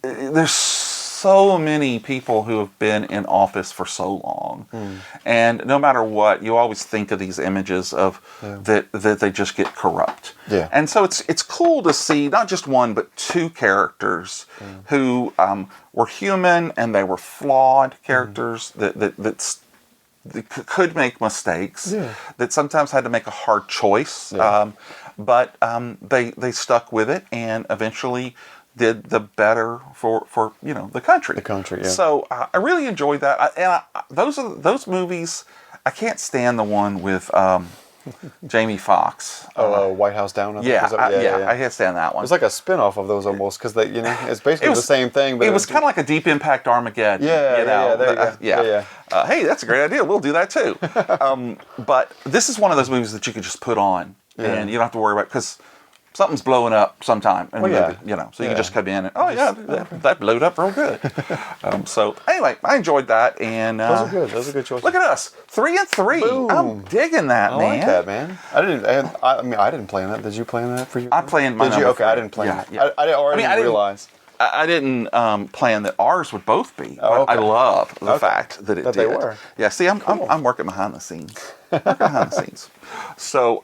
there's so many people who have been in office for so long, and no matter what, you always think of these images of that they just get corrupt. Yeah. And so it's cool to see not just one but 2 characters who were human, and they were flawed characters that could make mistakes, that sometimes had to make a hard choice, but they stuck with it and eventually did the better for the country. The country, yeah. So I really enjoyed that. Those movies. I can't stand the one with Jamie Foxx. White House Down. I think. I can't stand that one. It's like a spin-off of those almost, because it's basically the same thing. But it was kind of like a Deep Impact Armageddon. Hey, that's a great idea. We'll do that too. But this is one of those movies that you could just put on, and you don't have to worry about, because something's blowing up sometime in the movie, so you can just come in and that blew up real good. So anyway, I enjoyed that, and those are good. Those are good choices. Look at us, 3 and 3. Boom. I'm digging that, I man. like that, man. I didn't play in that. Did you play in that for you? I play in my Did you? number Okay, 3. I didn't play in that. Yeah. I didn't realize. I didn't plan that ours would both be. Oh, okay. I love the fact that it did. They were. Yeah, see, I'm working behind the scenes. So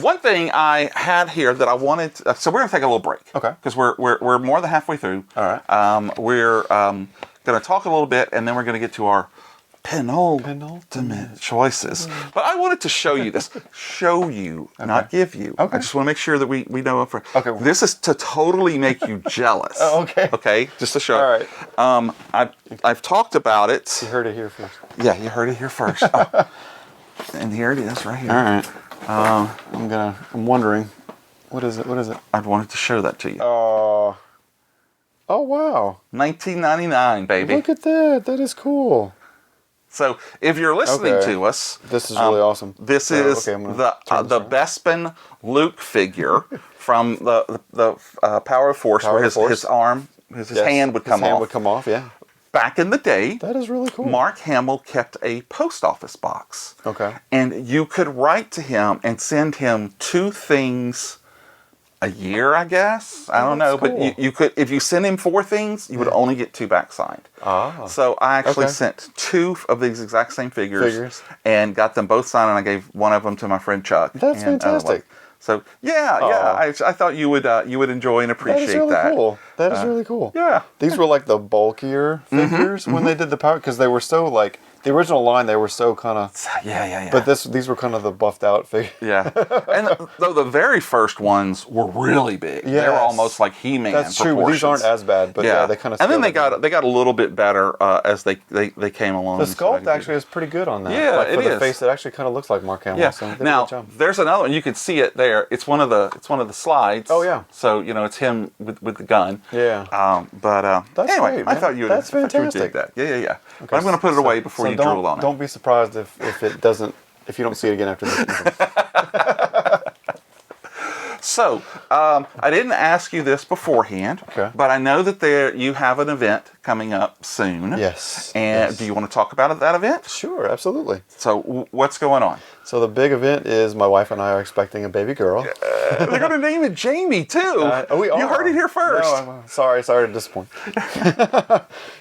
one thing I had here that I wanted so we're going to take a little break. Okay. Because we're more than halfway through. All right. We're going to talk a little bit, and then we're going to get to our penultimate choices. But I wanted to show you this. Show you, not give you. Okay. I just want to make sure that we know up front. Okay. This is to totally make you jealous. Oh, okay. Okay, just to show. All right. I've talked about it. You heard it here first. Yeah, you heard it here first. Oh. And here it is, right here. All right. I'm wondering. What is it? I wanted to show that to you. Oh, wow. 1999, baby. Look at that. That is cool. So if you're listening to us, this is really awesome. This is the Bespin Luke figure from the Power of Force, where his arm, his hand would come off. His hand would come off, yeah. Back in the day, that is really cool. Mark Hamill kept a post office box. Okay. And you could write to him and send him 2 things a year, I guess. I don't know, cool. but you could, if you send him 4 things, you would only get 2 back signed. Ah. So I actually sent 2 of these exact same figures and got them both signed, and I gave one of them to my friend Chuck. That's fantastic. So I thought you would enjoy and appreciate that. That is really cool. That is really cool. Yeah. These were like the bulkier figures when they did the power, because they were so like the original line, they were so kind of... Yeah. But these were kind of the buffed out figure. Yeah. And though the very first ones were really big. They were almost like He-Man That's true. proportions. These aren't as bad, but they kind of... And then they got a little bit better as they came along. The sculpt actually is pretty good on that. Yeah, like, it for is. the face, it actually kind of looks like Mark Hamill. Yeah. So Now, there's another one. You can see it there. It's one of the slides. Oh, yeah. So, it's him with the gun. Yeah. But anyway, great, I thought you would That's fantastic. dig that. Yeah. Okay, but I'm going to put it away before you drool on it. Don't be surprised if you don't see it again after this. So, I didn't ask you this beforehand, but I know that you have an event coming up soon. Yes. And do you want to talk about that event? Sure, absolutely. So, what's going on? So the big event is my wife and I are expecting a baby girl. They're going to name it Jamie, too. We are. You heard it here first. No, sorry to disappoint.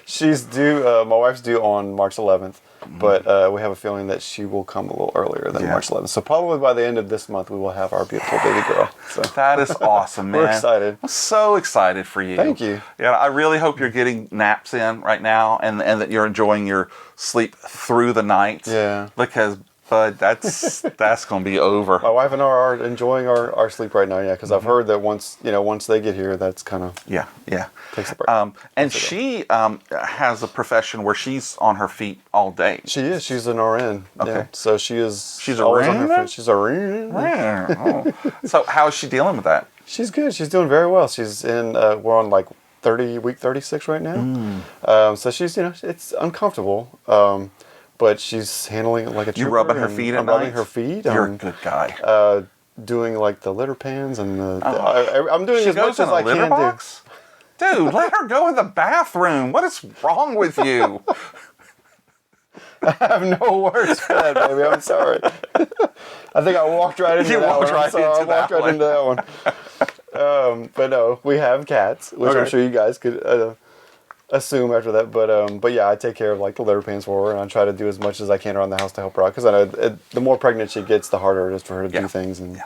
She's due, my wife's due on March 11th. But we have a feeling that she will come a little earlier than March 11th. So probably by the end of this month, we will have our beautiful baby girl. So. That is awesome, man. We're excited. I'm so excited for you. Thank you. Yeah, I really hope you're getting naps in right now and that you're enjoying your sleep through the night. Yeah. Because, bud, that's going to be over. My wife and I are enjoying our sleep right now, because I've heard that once they get here, that's kind of... Yeah. Takes a break. And she has a profession where she's on her feet all day. She is. She's an RN. Okay. Yeah. So she's always on RN? her feet. She's a RN. Oh. So how is she dealing with that? She's good. She's doing very well. She's in... we're on like week 36 right now. So she's, it's uncomfortable. But she's handling it like a trooper. You rubbing her feet at night? I'm rubbing her feet. You're a good guy. Doing like the litter pans and I'm doing as much as I can box? Dude, let her go in the bathroom. What is wrong with you? I have no words for that, baby. I'm sorry. I think I walked right into that one. I walked right into that one. But no, we have cats, which I'm sure you guys could assume after that. But yeah, I take care of like the litter pans for her, and I try to do as much as I can around the house to help her out, because I know the more pregnant she gets, the harder it is for her to do things. And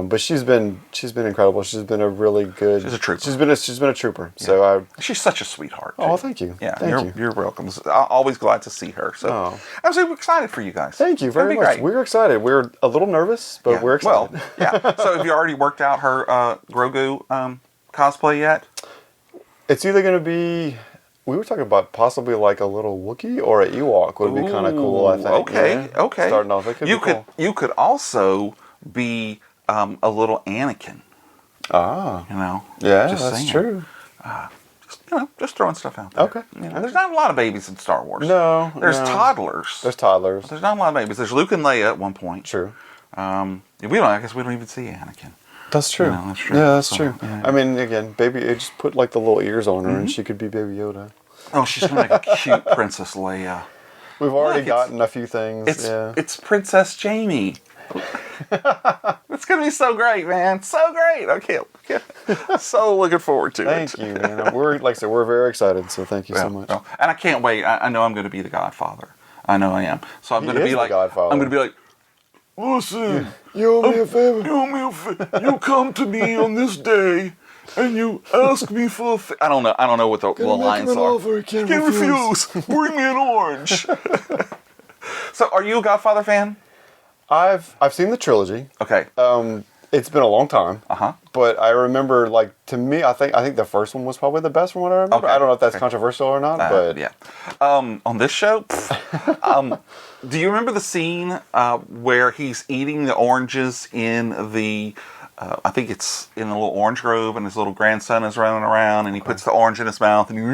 but she's been incredible. She's been a really good. She's a trooper. She's been a trooper. Yeah. So she's such a sweetheart. Oh, thank you. Yeah, thank you. You're welcome. I'm always glad to see her. So I'm super excited for you guys. Thank you very much. Great. We're excited. We're a little nervous, but we're excited. Well, yeah. So have you already worked out her Grogu cosplay yet? It's either going to be... We were talking about possibly like a little Wookiee or an Ewok would be kind of cool, I think. Okay. Starting off, it could be cool. You could also be a little Anakin. Ah. Yeah, just that's saying. True. Just throwing stuff out there. Okay. There's not a lot of babies in Star Wars. No. There's toddlers. There's toddlers. There's not a lot of babies. There's Luke and Leia at one point. True. I guess we don't even see Anakin. That's true. That's true. Yeah, that's true. Yeah. I mean, again, baby, just put like the little ears on her, and she could be Baby Yoda. Oh, she's gonna make a cute Princess Leia. We've already gotten a few things. It's Princess Jamie. It's gonna be so great, man. So great. I can't. So looking forward to it. Thank you, man. We're very excited. So thank you so much. Well, and I can't wait. I know I'm going to be the Godfather. I know I am. So I'm going to be like Godfather. I'm going to be like, listen, you owe me a favor. You owe me a favor. You come to me on this day, and you ask me for a favor. I don't know what the lines are. Offer, can't refuse. Bring me an orange. So, are you a Godfather fan? I've seen the trilogy. Okay. It's been a long time. Uh-huh. But I remember, like, to me, I think the first one was probably the best from what I remember. Okay. I don't know if that's controversial or not, but yeah. On this show, do you remember the scene where he's eating the oranges in the? I think it's in the little orange grove, and his little grandson is running around, and he puts the orange in his mouth, and he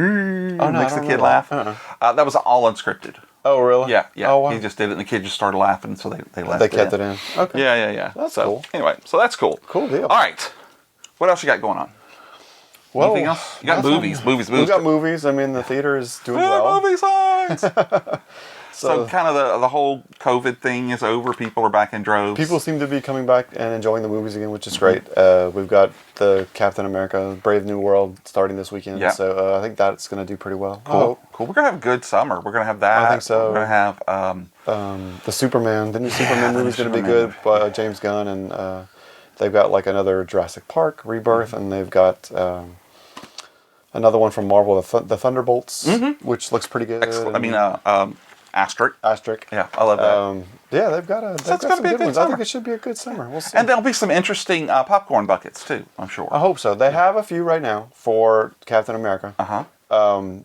makes the kid laugh. That was all unscripted. Oh, really? Yeah. Oh, wow. He just did it, and the kid just started laughing, so they left They kept it in. Okay. Yeah. That's cool. Anyway, so that's cool. Cool deal. All right. What else you got going on? Well, anything else? You got movies. We got movies. I mean, the theater is doing well. Movie signs! So kind of the whole COVID thing is over. People are back in droves. People seem to be coming back and enjoying the movies again, which is great. We've got the Captain America Brave New World starting this weekend. Yeah. So I think that's going to do pretty well. Cool. We're going to have a good summer. We're going to have that. I think so. We're going to have... the Superman. The new Superman movie is going to be good by James Gunn. And they've got like another Jurassic Park Rebirth. And they've got... another one from Marvel, the Thunderbolts, which looks pretty good. Excellent. I mean, Asterisk. Asterisk. Yeah, I love that. Yeah, they've got it's gonna some be a good good ones. I summer. think it should be a good summer. We'll see. And there'll be some interesting popcorn buckets too, I'm sure. I hope so. They have a few right now for Captain America. Uh-huh.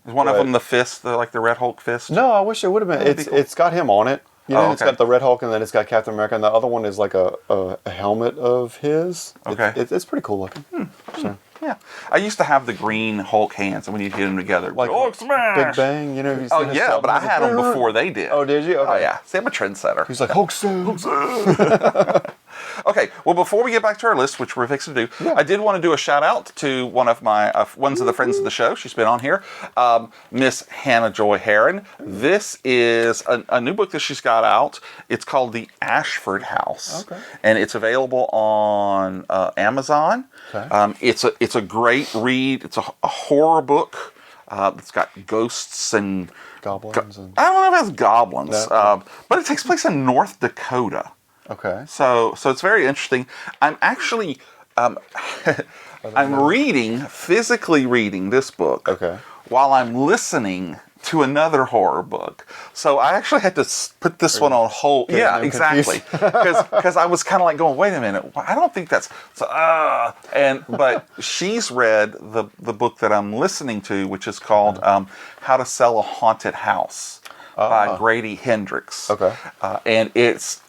Is one of them the fist, the Red Hulk fist? No, I wish it would have been. It's got him on it. You know, It's got the Red Hulk, and then it's got Captain America, and the other one is like a helmet of his. Okay. It's pretty cool looking. So. Yeah. I used to have the green Hulk hands, and when you hit them together, like Hulk smash! Big Bang, you know? Oh, yeah, but I had them before they did. Oh, did you? Okay. Oh, yeah. See, I'm a trendsetter. He's like, Hulk smash! Okay, well, before we get back to our list, which we're fixing to do, I did want to do a shout out to one of my ones of the friends of the show. She's been on here, Miss Hannah Joy Heron. This is a new book that she's got out. It's called The Ashford House, and it's available on Amazon. Okay. It's a great read. It's a horror book. It's got ghosts and goblins. I don't know if it's goblins, but it takes place in North Dakota. Okay. So it's very interesting. I'm actually, I'm physically reading this book. Okay. While I'm listening to another horror book. So I actually had to put this one on hold. Yeah, exactly. Because I was kind of like going, wait a minute, I don't think that's so. But she's read the book that I'm listening to, which is called How to Sell a Haunted House by Grady Hendrix. Okay. And it's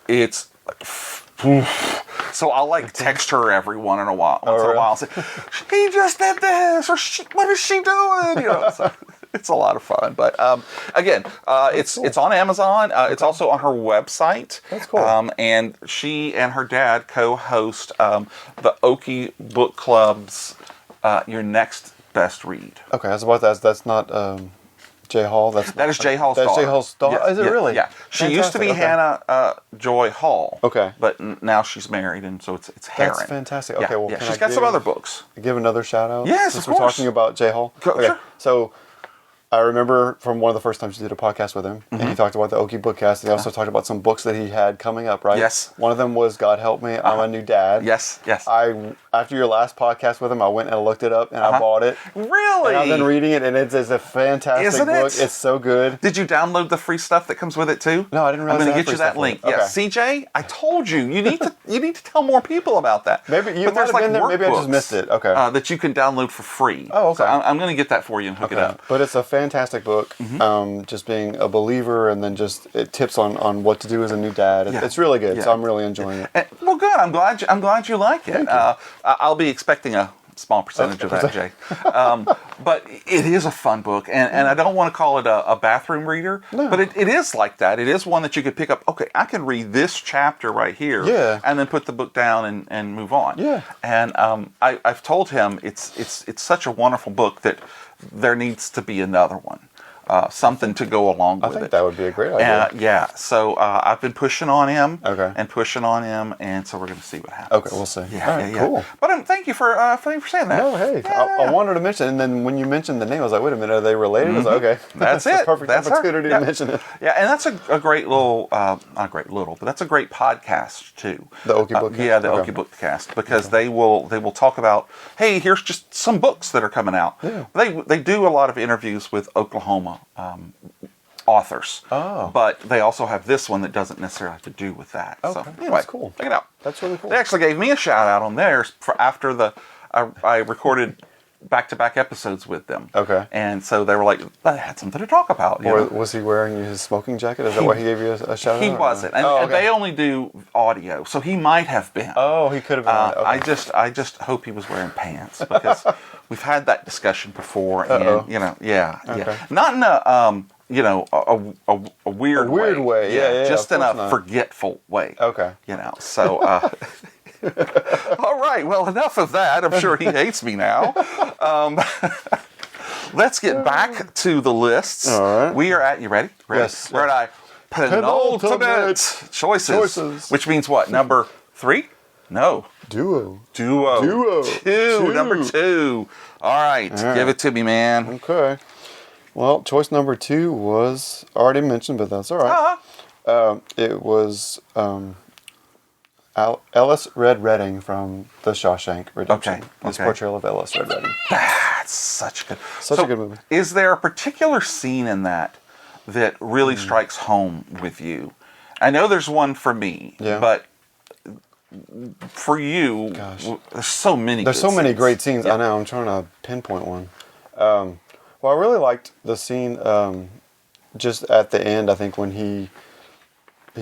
so I'll like text her every once in a while and say, he just did this, or what is she doing? You know, so it's a lot of fun. But again, it's on Amazon. It's also on her website. That's cool. And she and her dad co-host the Okie Book Club's Your Next Best Read. Okay, I was about to ask. That's not. Jay Hall. That is Jay Hall's daughter. That's Jay Hall's daughter. Yeah, is it really? Yeah. She used to be Hannah Joy Hall. Okay. But now she's married, and so it's Heron. That's fantastic. Okay, well, she's got some other books. Give another shout out. Yes, since of course. We're talking about Jay Hall. Okay. Sure. So I remember from one of the first times you did a podcast with him, and he talked about the Okie Bookcast, and he also talked about some books that he had coming up, right? Yes. One of them was God Help Me, I'm a New Dad. Yes. After your last podcast with him, I went and looked it up, and I bought it. Really? And I've been reading it, and it's a fantastic book. It's so good. Did you download the free stuff that comes with it too? No, I didn't realize I'm going to that get you that link. Okay. Yeah, CJ, I told you. You need to tell more people about that. Maybe you might have been there. Maybe I just missed it. Okay. That you can download for free. Oh, okay. So I'm going to get that for you and hook it up. But it's a fantastic book. Just being a believer, and then just tips on what to do as a new dad. It's really good. Yeah. So I'm really enjoying it. Well, good. I'm glad you like it. I'll be expecting a small percentage of that, Jay. But it is a fun book, and I don't want to call it a bathroom reader, but it is like that. It is one that you could pick up. Okay, I can read this chapter right here, and then put the book down and move on. Yeah. And I've told him it's such a wonderful book that there needs to be another one. Something to go along with it. I think that would be a great idea. So I've been pushing on him and pushing on him, and so we're going to see what happens. Okay, we'll see. Yeah, cool. But thank you for saying that. No, hey, I wanted to mention, and then when you mentioned the name, I was like, wait a minute, are they related? I was like, okay. That's it. Perfect That's opportunity to mention it. Yeah, and that's a great little, not great little, but that's a great podcast too. The Okie Bookcast? Yeah, the Okie Bookcast, because they will talk about, hey, here's just some books that are coming out. Yeah. They do a lot of interviews with Oklahoma authors. But they also have this one that doesn't necessarily have to do with that. Okay. So anyway, that's cool. Check it out. That's really cool. They actually gave me a shout out on theirs for after I recorded back-to-back episodes with them. Okay. And so they were like, I had something to talk about. Or was he wearing his smoking jacket? Is that why he gave you a shout out? He wasn't. And they only do audio, so he might have been. Oh, he could have been. Okay. I just hope he was wearing pants, because we've had that discussion before, and Okay. Not in a weird way. Yeah, just in a forgetful way. Okay. So all right, well, enough of that. I'm sure he hates me now. Let's get back to the lists. All right. We are at, you ready? Yes. We're at our penultimate choices. Which means what? Number 3? No. Duo. Number 2. All right. Give it to me, man. Okay. Well, choice number 2 was already mentioned, but that's all right. It was Ellis Red Redding from The Shawshank Redemption. Okay. His portrayal of Ellis Red Redding. That's such a good movie. Is there a particular scene in that that really strikes home with you? I know there's one for me, but for you, there's so many. There's so many scenes. great scenes. Yeah. I know. I'm trying to pinpoint one. Well, I really liked the scene just at the end. I think when he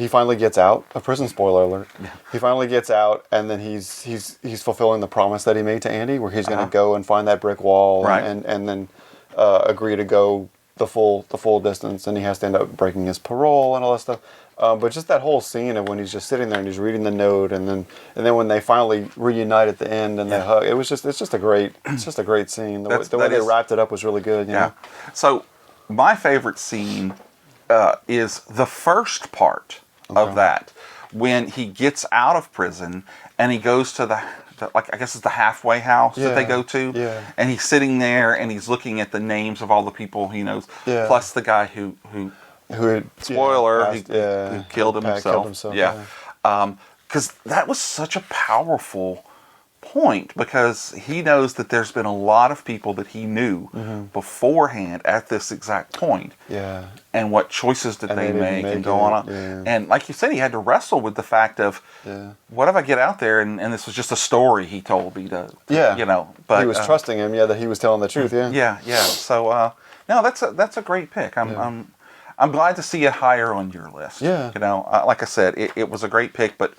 finally gets out of prison. Spoiler alert. Yeah. He finally gets out, and then he's fulfilling the promise that he made to Andy, where he's going to go and find that brick wall, and then agree to go the full distance, and he has to end up breaking his parole and all that stuff. But just that whole scene of when he's just sitting there and he's reading the note, and then when they finally reunite at the end and they hug, it's just a great scene. The way they wrapped it up was really good. You know? So my favorite scene is the first part of that, when he gets out of prison and he goes to the I guess it's the halfway house that they go to, and he's sitting there and he's looking at the names of all the people he knows, plus the guy who spoiler, who killed himself. Because that was such a powerful point, because he knows that there's been a lot of people that he knew beforehand at this exact point. And what choices did they make and go on. And like you said, he had to wrestle with the fact of, what if I get out there and this was just a story he told me to you know. But he was trusting him, that he was telling the truth, So no, that's a great pick. I'm glad to see it higher on your list. You know, like I said, it was a great pick, but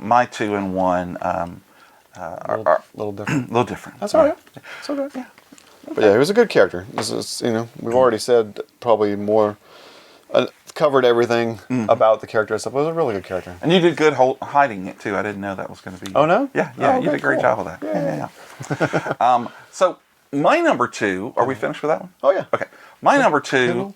my 2 and 1 are a little different. Little different. That's all right. It's okay. Yeah. But yeah, he was a good character. This is, we've already said probably more, covered everything about the character and stuff. It was a really good character. And you did good hiding it too. I didn't know that was going to be. Oh no? Yeah, you did a great job of that. Yeah. So my number 2. Are we finished with that one? Oh yeah. Okay. My number 2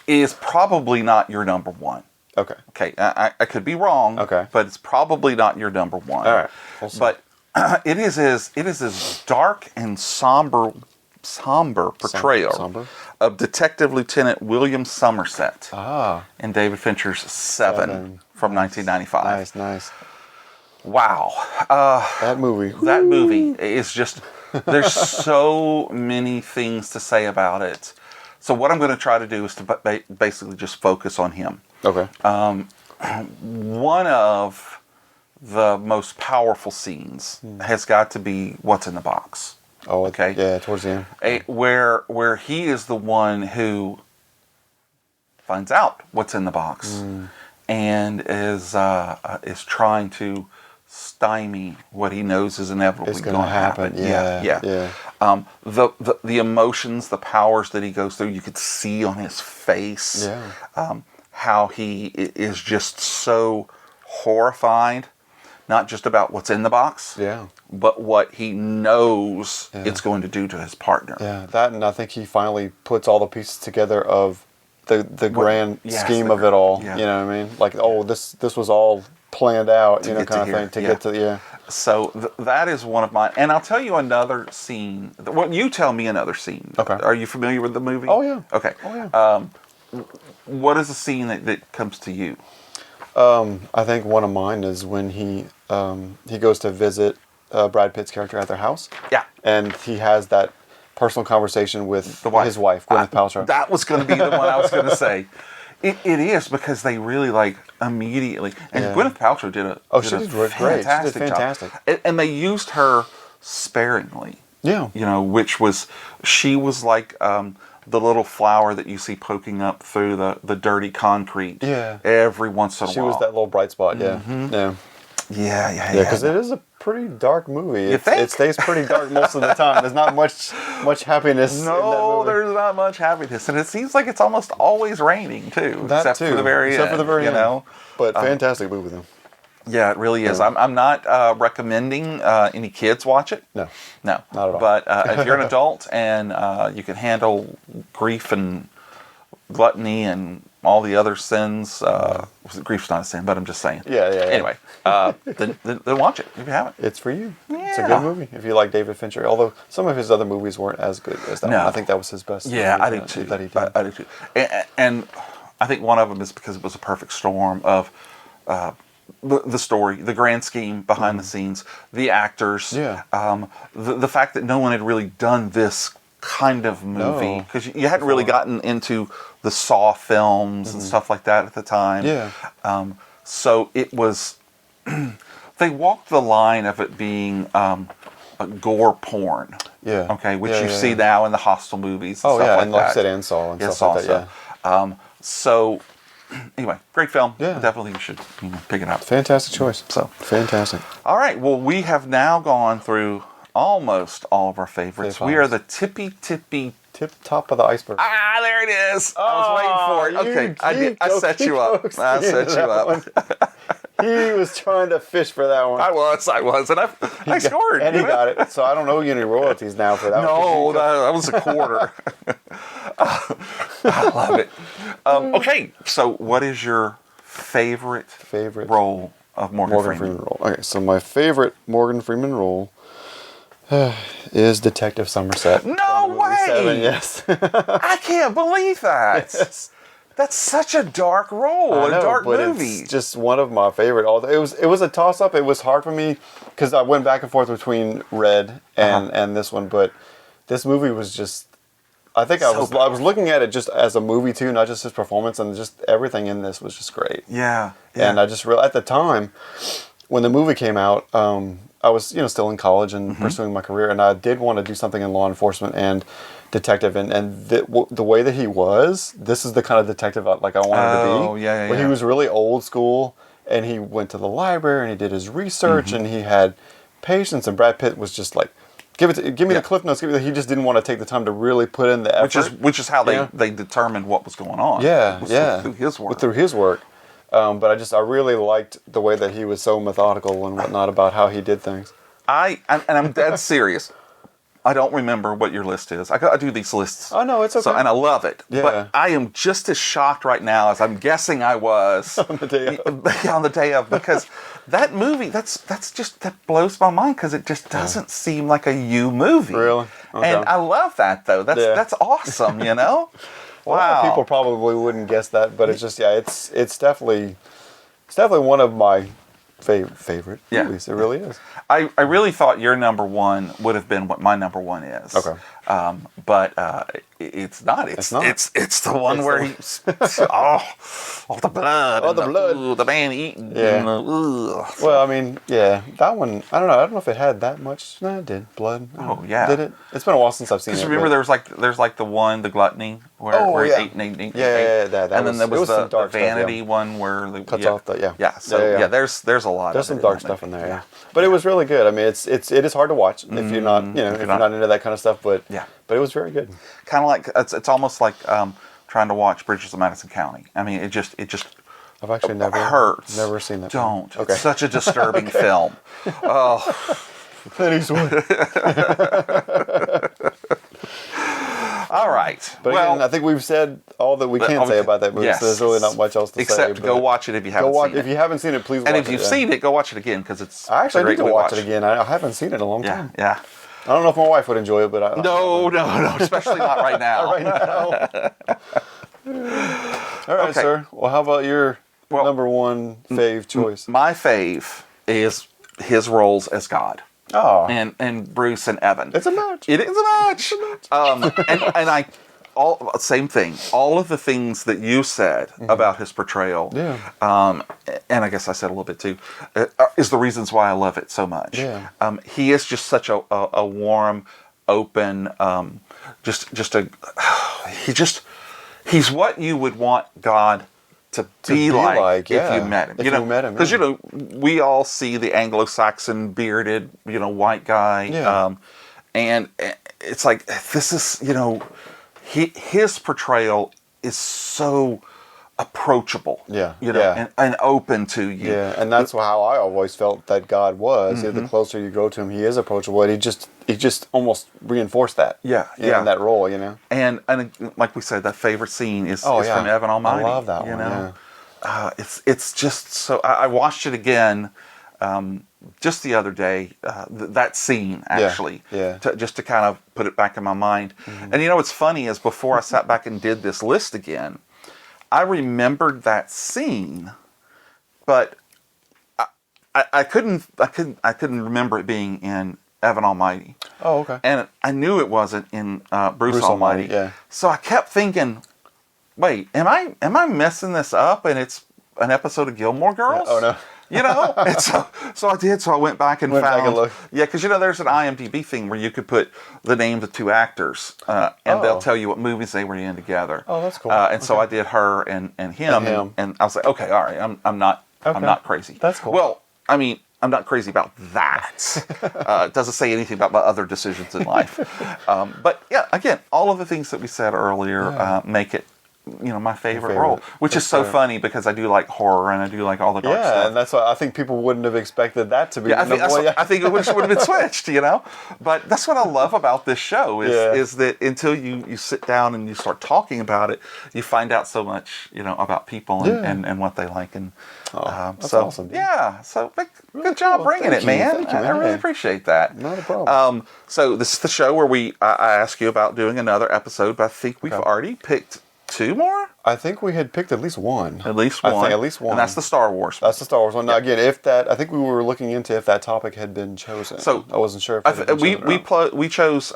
is probably not your number 1. Okay. Okay. I could be wrong. Okay. But it's probably not your number 1. All right. But it is as dark and somber portrayal of Detective Lieutenant William Somerset in David Fincher's Seven from 1995. Nice. Wow. That movie. That movie is just, there's so many things to say about it. So what I'm going to try to do is to basically just focus on him. Okay. One of the most powerful scenes has got to be What's in the Box. Oh, okay. Yeah, towards the end. Where he is the one who finds out what's in the box and is trying to stymie what he knows is inevitably going to happen. Yeah. The emotions, the powers that he goes through, you could see on his face. How he is just so horrified, not just about what's in the box, but what he knows it's going to do to his partner. Yeah, that, and I think he finally puts all the pieces together of the grand scheme of it all. You know what I mean? Like, this was all planned out, kind of thing, to get to, So that is one of mine. And I'll tell you another scene. Well, you tell me another scene. Okay. Are you familiar with the movie? Oh, yeah. Okay. Oh, yeah. What is the scene that comes to you? I think one of mine is when he goes to visit Brad Pitt's character at their house. Yeah. And he has that personal conversation with his wife, Gwyneth Paltrow. That was going to be the one I was going to say. It is, because they really immediately, and Gwyneth Paltrow did a fantastic job. And they used her sparingly. Yeah. Which was, she was like the little flower that you see poking up through the dirty concrete. Yeah. Every once in a while. She was that little bright spot. Yeah. Yeah, because it is a pretty dark movie. It stays pretty dark most of the time. There's not much happiness in that movie. There's not much happiness. And it seems like it's almost always raining, too. Except for the very end. But fantastic movie, though. Yeah, it really is. I'm not recommending any kids watch it. No. Not at all. But if you're an adult and you can handle grief and gluttony and all the other sins, grief's not a sin, but I'm just saying. Yeah. Anyway, then watch it if you haven't. It's for you. Yeah. It's a good movie if you like David Fincher. Although some of his other movies weren't as good as that one. I think that was his best. Yeah, I do too. That he did. I do too. And I think one of them is because it was a perfect storm of the story, the grand scheme behind the scenes, the actors, the fact that no one had really done this kind of movie, No. because you hadn't really gotten into the Saw films and stuff like that at the time. Yeah. So it was. They walked the line of it being a gore porn. Yeah. Okay, which Yeah, you yeah, see yeah. now in the Hostel movies. And Oh stuff yeah, like and like that. I said, and Saw and stuff Saw, like that. Yeah. So anyway, great film. Yeah. Definitely you should pick it up. Fantastic choice. So Fantastic. all right. Well, we have now gone through almost all of our favorites. Fave We are fives. the tippy. Tip top of the iceberg. Ah, there it is. I was waiting for it. Okay, I set you up. I set you up. He was trying to fish for that one. I was, and I scored. And he got it. So I don't owe you any royalties now for that one. No, that was a quarter. I love it. Okay, so what is your favorite role of Morgan Freeman role? Okay, so my favorite Morgan Freeman role is Detective Somerset. No way! Yes. I can't believe that. Yes. That's such a dark role, I know, a dark but movie. It's just one of my favorite. It was a toss up. It was hard for me because I went back and forth between Red and this one, but this movie was just. I think I was looking at it just as a movie too, not just his performance, and just everything in this was just great. Yeah. And I just at the time when the movie came out, I was still in college and pursuing my career, and I did want to do something in law enforcement and detective, and the way that he was, this is the kind of detective I wanted to be. Oh, yeah. He was really old school, and he went to the library and he did his research, and he had patience. And Brad Pitt was just like, give me the cliff notes. He just didn't want to take the time to really put in the effort. Which is how they determined what was going on. Through his work. Through his work. But I really liked the way that he was so methodical and whatnot about how he did things. I'm dead serious. I don't remember what your list is. I do these lists. Oh, no, it's okay. And I love it. Yeah. But I am just as shocked right now as I'm guessing I was On the day of. on the day of, because that movie, that blows my mind, because it just doesn't seem like a you movie. Really? Okay. And I love that, though. That's awesome, Wow. A lot of people probably wouldn't guess that, but it's just it's definitely one of my favorite movies. It really is. I really thought your number one would have been what my number one is. Okay. But it's not. It's the one where he's all the blood. Oh, the blood. The man eating. Yeah. Well, I mean, that one. I don't know. I don't know if it had that much. No, it did. Blood. Oh yeah. Did it? It's been a while since I've seen it. Because remember, there's like the one, the gluttony, where he ate. Yeah. And then there was the dark vanity stuff, one where the cuts off the Yeah. So there's a lot. There's of some dark stuff in there. Yeah. But it was really good. I mean, it is hard to watch if you're not if you're not into that kind of stuff. But it was very good. Kind of like it's almost like trying to watch Bridges of Madison County. I mean, it just I've actually hurts. Never seen that. Don't. Okay. It's such a disturbing film. Oh. Clint Eastwood. All right. But again, I think we've said all that we can say about that movie, so there's really not much else to say. Except go watch it if you haven't seen it. If you haven't seen it, please watch it. And if you've seen it, go watch it again, because it's I actually need to watch it watch. again. I haven't seen it in a long time. Yeah. I don't know if my wife would enjoy it, but No, especially not right now. Not right now. All right, sir. Well, how about your number one fave choice? My fave is his roles as God. Oh. And Bruce and Evan. It's a match. It is a match. And same thing. All of the things that you said about his portrayal, and I guess I said a little bit too, is the reasons why I love it so much. Yeah. He is just such a warm, open, he's what you would want God to be like if you met him. If you met him. Because, we all see the Anglo-Saxon bearded, white guy. Yeah. And it's like, this is, his portrayal is so approachable. And open to you. Yeah, and that's how I always felt that God was. The closer you go to him, he is approachable. And he just almost reinforced that. In that role, And like we said, that favorite scene is from Evan Almighty. I love that one. It's just so. I watched it again just the other day. That scene actually, just to kind of put it back in my mind. And what's funny is before I sat back and did this list again, I remembered that scene, but I couldn't remember it being in Evan Almighty. Oh, okay. And I knew it wasn't in Bruce Almighty. Yeah. So I kept thinking, wait, am I messing this up? And it's an episode of Gilmore Girls? Yeah. Oh no. And so I did. So I went back and Went back found. and looked. Yeah, because there's an IMDb thing where you could put the names of 2 actors, and they'll tell you what movies they were in together. Oh, that's cool. And so I did her and him, and I was like, okay, all right, I'm not crazy. That's cool. Well, I mean, I'm not crazy about that. It doesn't say anything about my other decisions in life. But yeah, again, all of the things that we said earlier make it, my favorite role, which is so funny because I do like horror and I do like all the dark stuff. Yeah, and that's why I think people wouldn't have expected that to be. Yeah, I think it would have been switched, But that's what I love about this show is that until you sit down and you start talking about it, you find out so much, about people and what they like. And that's awesome. Dude. Yeah, so good job bringing it, man. I really appreciate that. Not a problem. So this is the show where I ask you about doing another episode, but I think we've already picked 2 more? I think we had picked at least one. At least one. I think at least one. And that's the Star Wars one. That's the Star Wars one. Now, again, I think we were looking into if that topic had been chosen. So I wasn't sure if it had been chosen we chose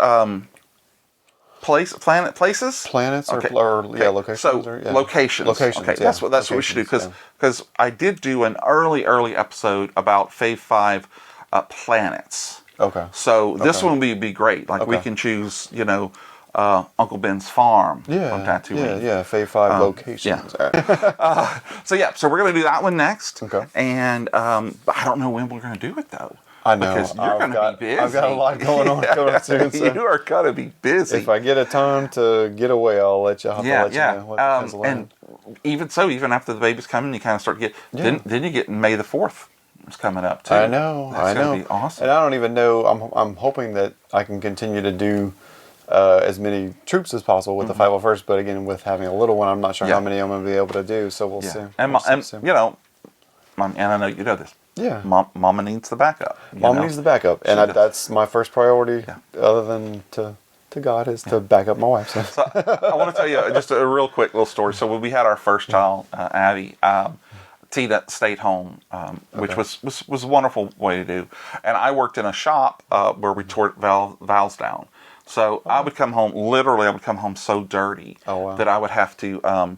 places? Planets Okay. or locations. So Locations. Okay, that's what we should do because I did do an early episode about Fave 5 planets. Okay. So this one would be great. Like we can choose, Uncle Ben's farm from Tatooine. Yeah, Fave 5 locations. Yeah. So we're going to do that one next. Okay. And I don't know when we're going to do it, though. I know. Because you're going to be busy. I've got a lot going on coming soon. So you are going to be busy. if I get a time to get away, I'll let you know what and even after the baby's coming, you kind of start to get... Then you get May the 4th. It's coming up, too. I know. That's going to be awesome. And I don't even know. I'm hoping that I can continue to do as many troops as possible with the 501st, but again, with having a little one, I'm not sure how many I'm going to be able to do, so we'll see. And I know you know this. Yeah. Mama needs the backup. Mama needs the backup, and that's my first priority, other than to God, is to back up my wife. So I want to tell you just a real quick little story. So when we had our first child, Abby, Tina stayed home, which was a wonderful way to do. And I worked in a shop where we tore valves down. So I would come home so dirty that I would have to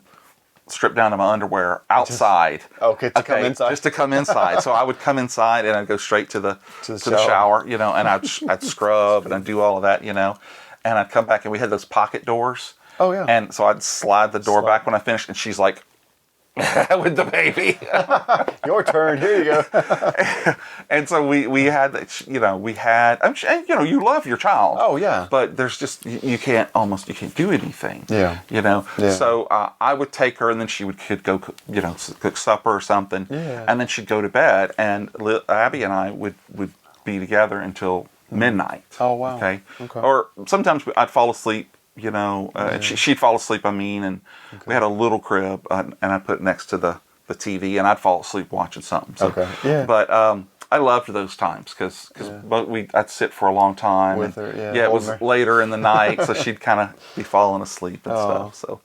strip down to my underwear outside. To come inside? Just to come inside. So I would come inside and I'd go straight to the shower, and I'd scrub and I'd do all of that, and I'd come back and we had those pocket doors. Oh, yeah. And so I'd slide the door back when I finished, and she's like, with the baby. Your turn. Here you go. And so we had, you love your child. Oh, yeah. But there's just, you can't do anything. Yeah. So I would take her, and then could go, cook supper or something. Yeah. And then she'd go to bed, and Abby and I would be together until midnight. Oh, wow. Okay. Or sometimes I'd fall asleep. She'd fall asleep, and we had a little crib, and I'd put it next to the TV, and I'd fall asleep watching something. So, But I loved those times because I'd sit for a long time with her. It was later in the night, so she'd kind of be falling asleep and stuff. So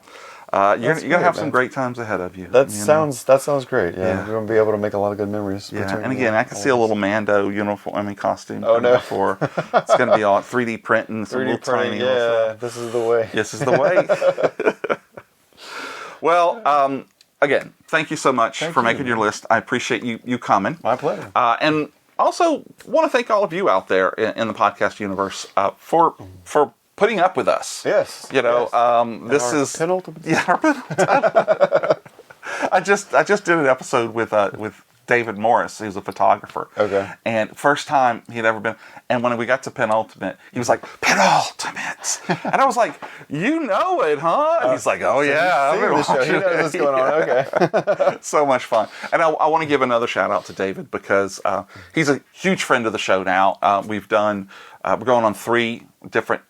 you're gonna have some great times ahead of you. That sounds great. Yeah, you're gonna be able to make a lot of good memories. Yeah, and again, I can see a little Mando costume. Oh no! For it's gonna be all 3D printing, some little tiny. Yeah, this is the way. This is the way. Well, again, thank you so much for making your list. I appreciate you coming. My pleasure. And also want to thank all of you out there in the podcast universe for putting up with us. Yes. This is penultimate. Yeah, our penultimate. I just did an episode with David Morris, who's a photographer. Okay. And first time he'd ever been, and when we got to penultimate, he was like, penultimate. And I was like, you know it, huh? And he's like, oh yeah, I've been watching He knows what's going on. Okay. So much fun. And I want to give another shout out to David because he's a huge friend of the show now. We're going on 3 different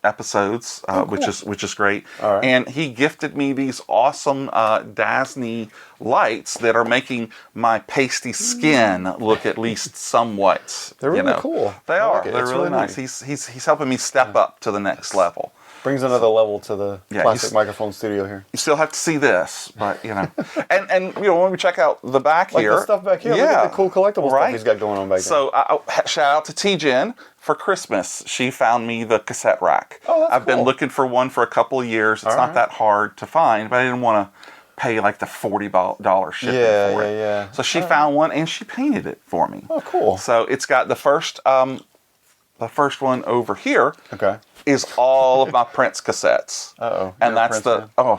episodes, cool. which is great. All right. And he gifted me these awesome Dasny lights that are making my pasty skin look at least somewhat. They're really cool. They are. Like They're really nice. He's helping me step up to the next level. Brings another level to the classic microphone studio here. You still have to see this, but and when we check out the back like here, the stuff back here, look at the cool collectible stuff he's got going on back there. So shout out to T-Gen for Christmas, she found me the cassette rack. Oh, that's I've been cool. looking for one for a couple of years. It's not that hard to find, but I didn't want to pay like the $40 shipping for it. Yeah. So she found one and she painted it for me. Oh, cool. So it's got the first one over here. Okay. Is all of my Prince cassettes. Uh-oh. And that's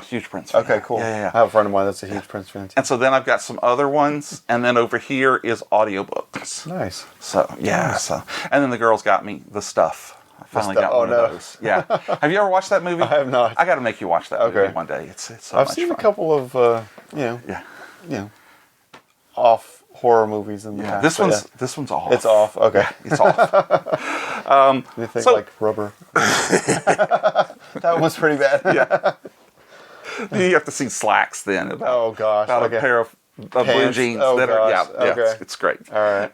huge Prince fan. Okay, cool. Yeah. I have a friend of mine that's a huge Prince fan too. And so then I've got some other ones, and then over here is audiobooks. Nice. So, yeah. Nice. So, and then the girls got me The Stuff. I finally got one of those. Yeah. Have you ever watched that movie? I have not. I got to make you watch that movie one day. It's so I've much seen fun. a couple of, off horror movies in the past. This one's off. It's off. Okay. It's off. Anything like Rubber? That one's pretty bad. Yeah. You have to see Slacks then. Oh gosh. About a pair of blue jeans that are it's great. All right.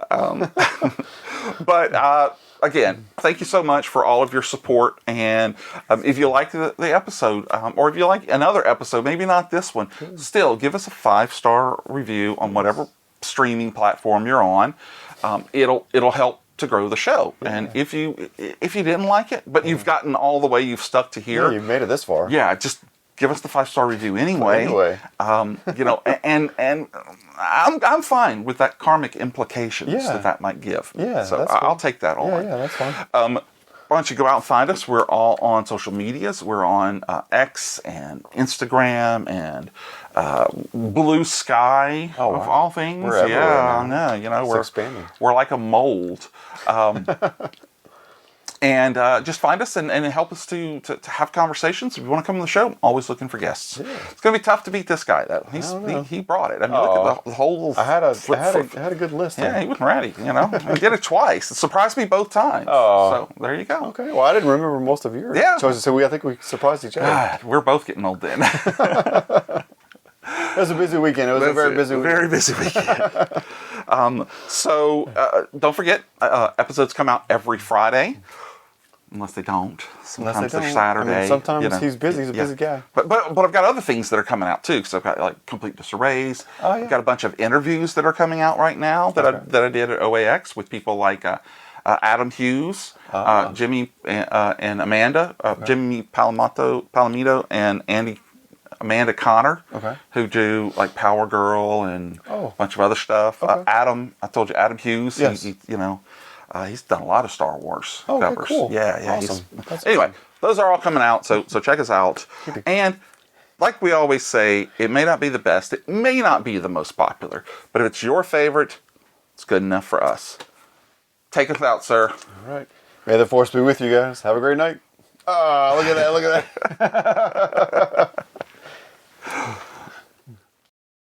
But again, thank you so much for all of your support. And if you like the episode, or if you like another episode, maybe not this one, still give us a 5-star review on whatever streaming platform you're on. It'll help to grow the show. Yeah. And if you didn't like it, but you've gotten all the way, you've stuck to here. Yeah, you've made it this far. Yeah, just give us the 5-star review anyway. And I'm fine with that karmic implications that might give. Yeah, so that's cool. I'll take that on. Yeah, that's fine. Why don't you go out and find us? We're all on social medias. We're on X and Instagram and Blue Sky of all things. We're everywhere now. Yeah, we're expanding. We're like a mold. And just find us and help us to have conversations. If you want to come on the show, I'm always looking for guests. Yeah. It's going to be tough to beat this guy, though. He brought it. I mean, look at the whole... I had a good list. Yeah, he was ready, He did it twice. It surprised me both times. Oh. So, there you go. Okay, well, I didn't remember most of your choices, so I think we surprised each other. God, we're both getting old then. It was a busy weekend. It was a very busy weekend. Very busy weekend. Don't forget, episodes come out every Friday. Unless they don't. Sometimes they're Saturday. I mean, sometimes he's busy. He's a busy guy. But I've got other things that are coming out too. So I've got like Complete Disarrays. Oh, yeah. I've got a bunch of interviews that are coming out right now that I did at OAX with people like Adam Hughes, Jimmy and Amanda, Jimmy Palomito and Amanda Connor, who do like Power Girl and a bunch of other stuff. Adam, I told you, Adam Hughes. Yes. He's done a lot of Star Wars covers. Cool. Yeah. Awesome. Anyway, those are all coming out, so check us out. And like we always say, it may not be the best, it may not be the most popular, but if it's your favorite, it's good enough for us. Take us out, sir. All right. May the force be with you guys. Have a great night. Oh, look at that.